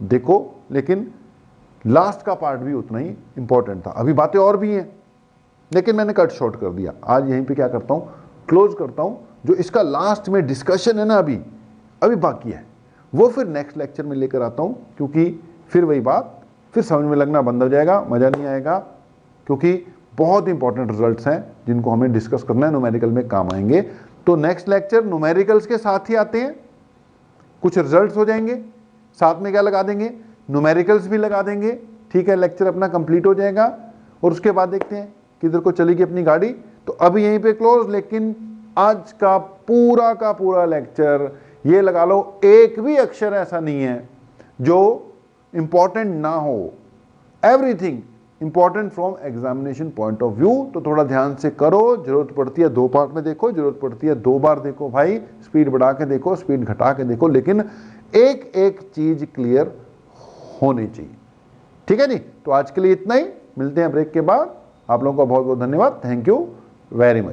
देखो, लेकिन लास्ट का पार्ट भी उतना ही इंपॉर्टेंट था। अभी बातें और भी हैं, लेकिन मैंने कट शॉर्ट कर दिया। आज यहीं पे क्या करता हूँ, क्लोज करता हूँ। जो इसका लास्ट में डिस्कशन है ना, अभी बाकी है, वो फिर नेक्स्ट लेक्चर में लेकर आता हूँ, क्योंकि फिर वही बात, फिर समझ में लगना बंद हो जाएगा, मज़ा नहीं आएगा, क्योंकि बहुत इंपॉर्टेंट रिजल्ट्स हैं जिनको हमें डिस्कस करना है, न्यूमेरिकल में काम आएंगे। तो नेक्स्ट लेक्चर न्यूमेरिकल्स के साथ ही आते हैं, कुछ रिजल्ट्स हो जाएंगे, साथ में क्या लगा देंगे, न्यूमेरिकल्स भी लगा देंगे। ठीक है, लेक्चर अपना कंप्लीट हो जाएगा, और उसके बाद देखते हैं किधर को चलेगी अपनी गाड़ी। तो अभी यहीं पे क्लोज। लेकिन आज का पूरा लेक्चर, ये लगा लो एक भी अक्षर ऐसा नहीं है जो इंपॉर्टेंट ना हो, everything important from examination point of view. तो थोड़ा ध्यान से करो, जरूरत पड़ती है 2 पार्ट में देखो, जरूरत पड़ती है 2 बार देखो भाई, स्पीड बढ़ा के देखो, स्पीड घटा के देखो, लेकिन एक एक चीज क्लियर होनी चाहिए। ठीक है जी, तो आज के लिए इतना ही, मिलते हैं ब्रेक के बाद। आप लोगों का बहुत बहुत धन्यवाद, थैंक यू वेरी मच।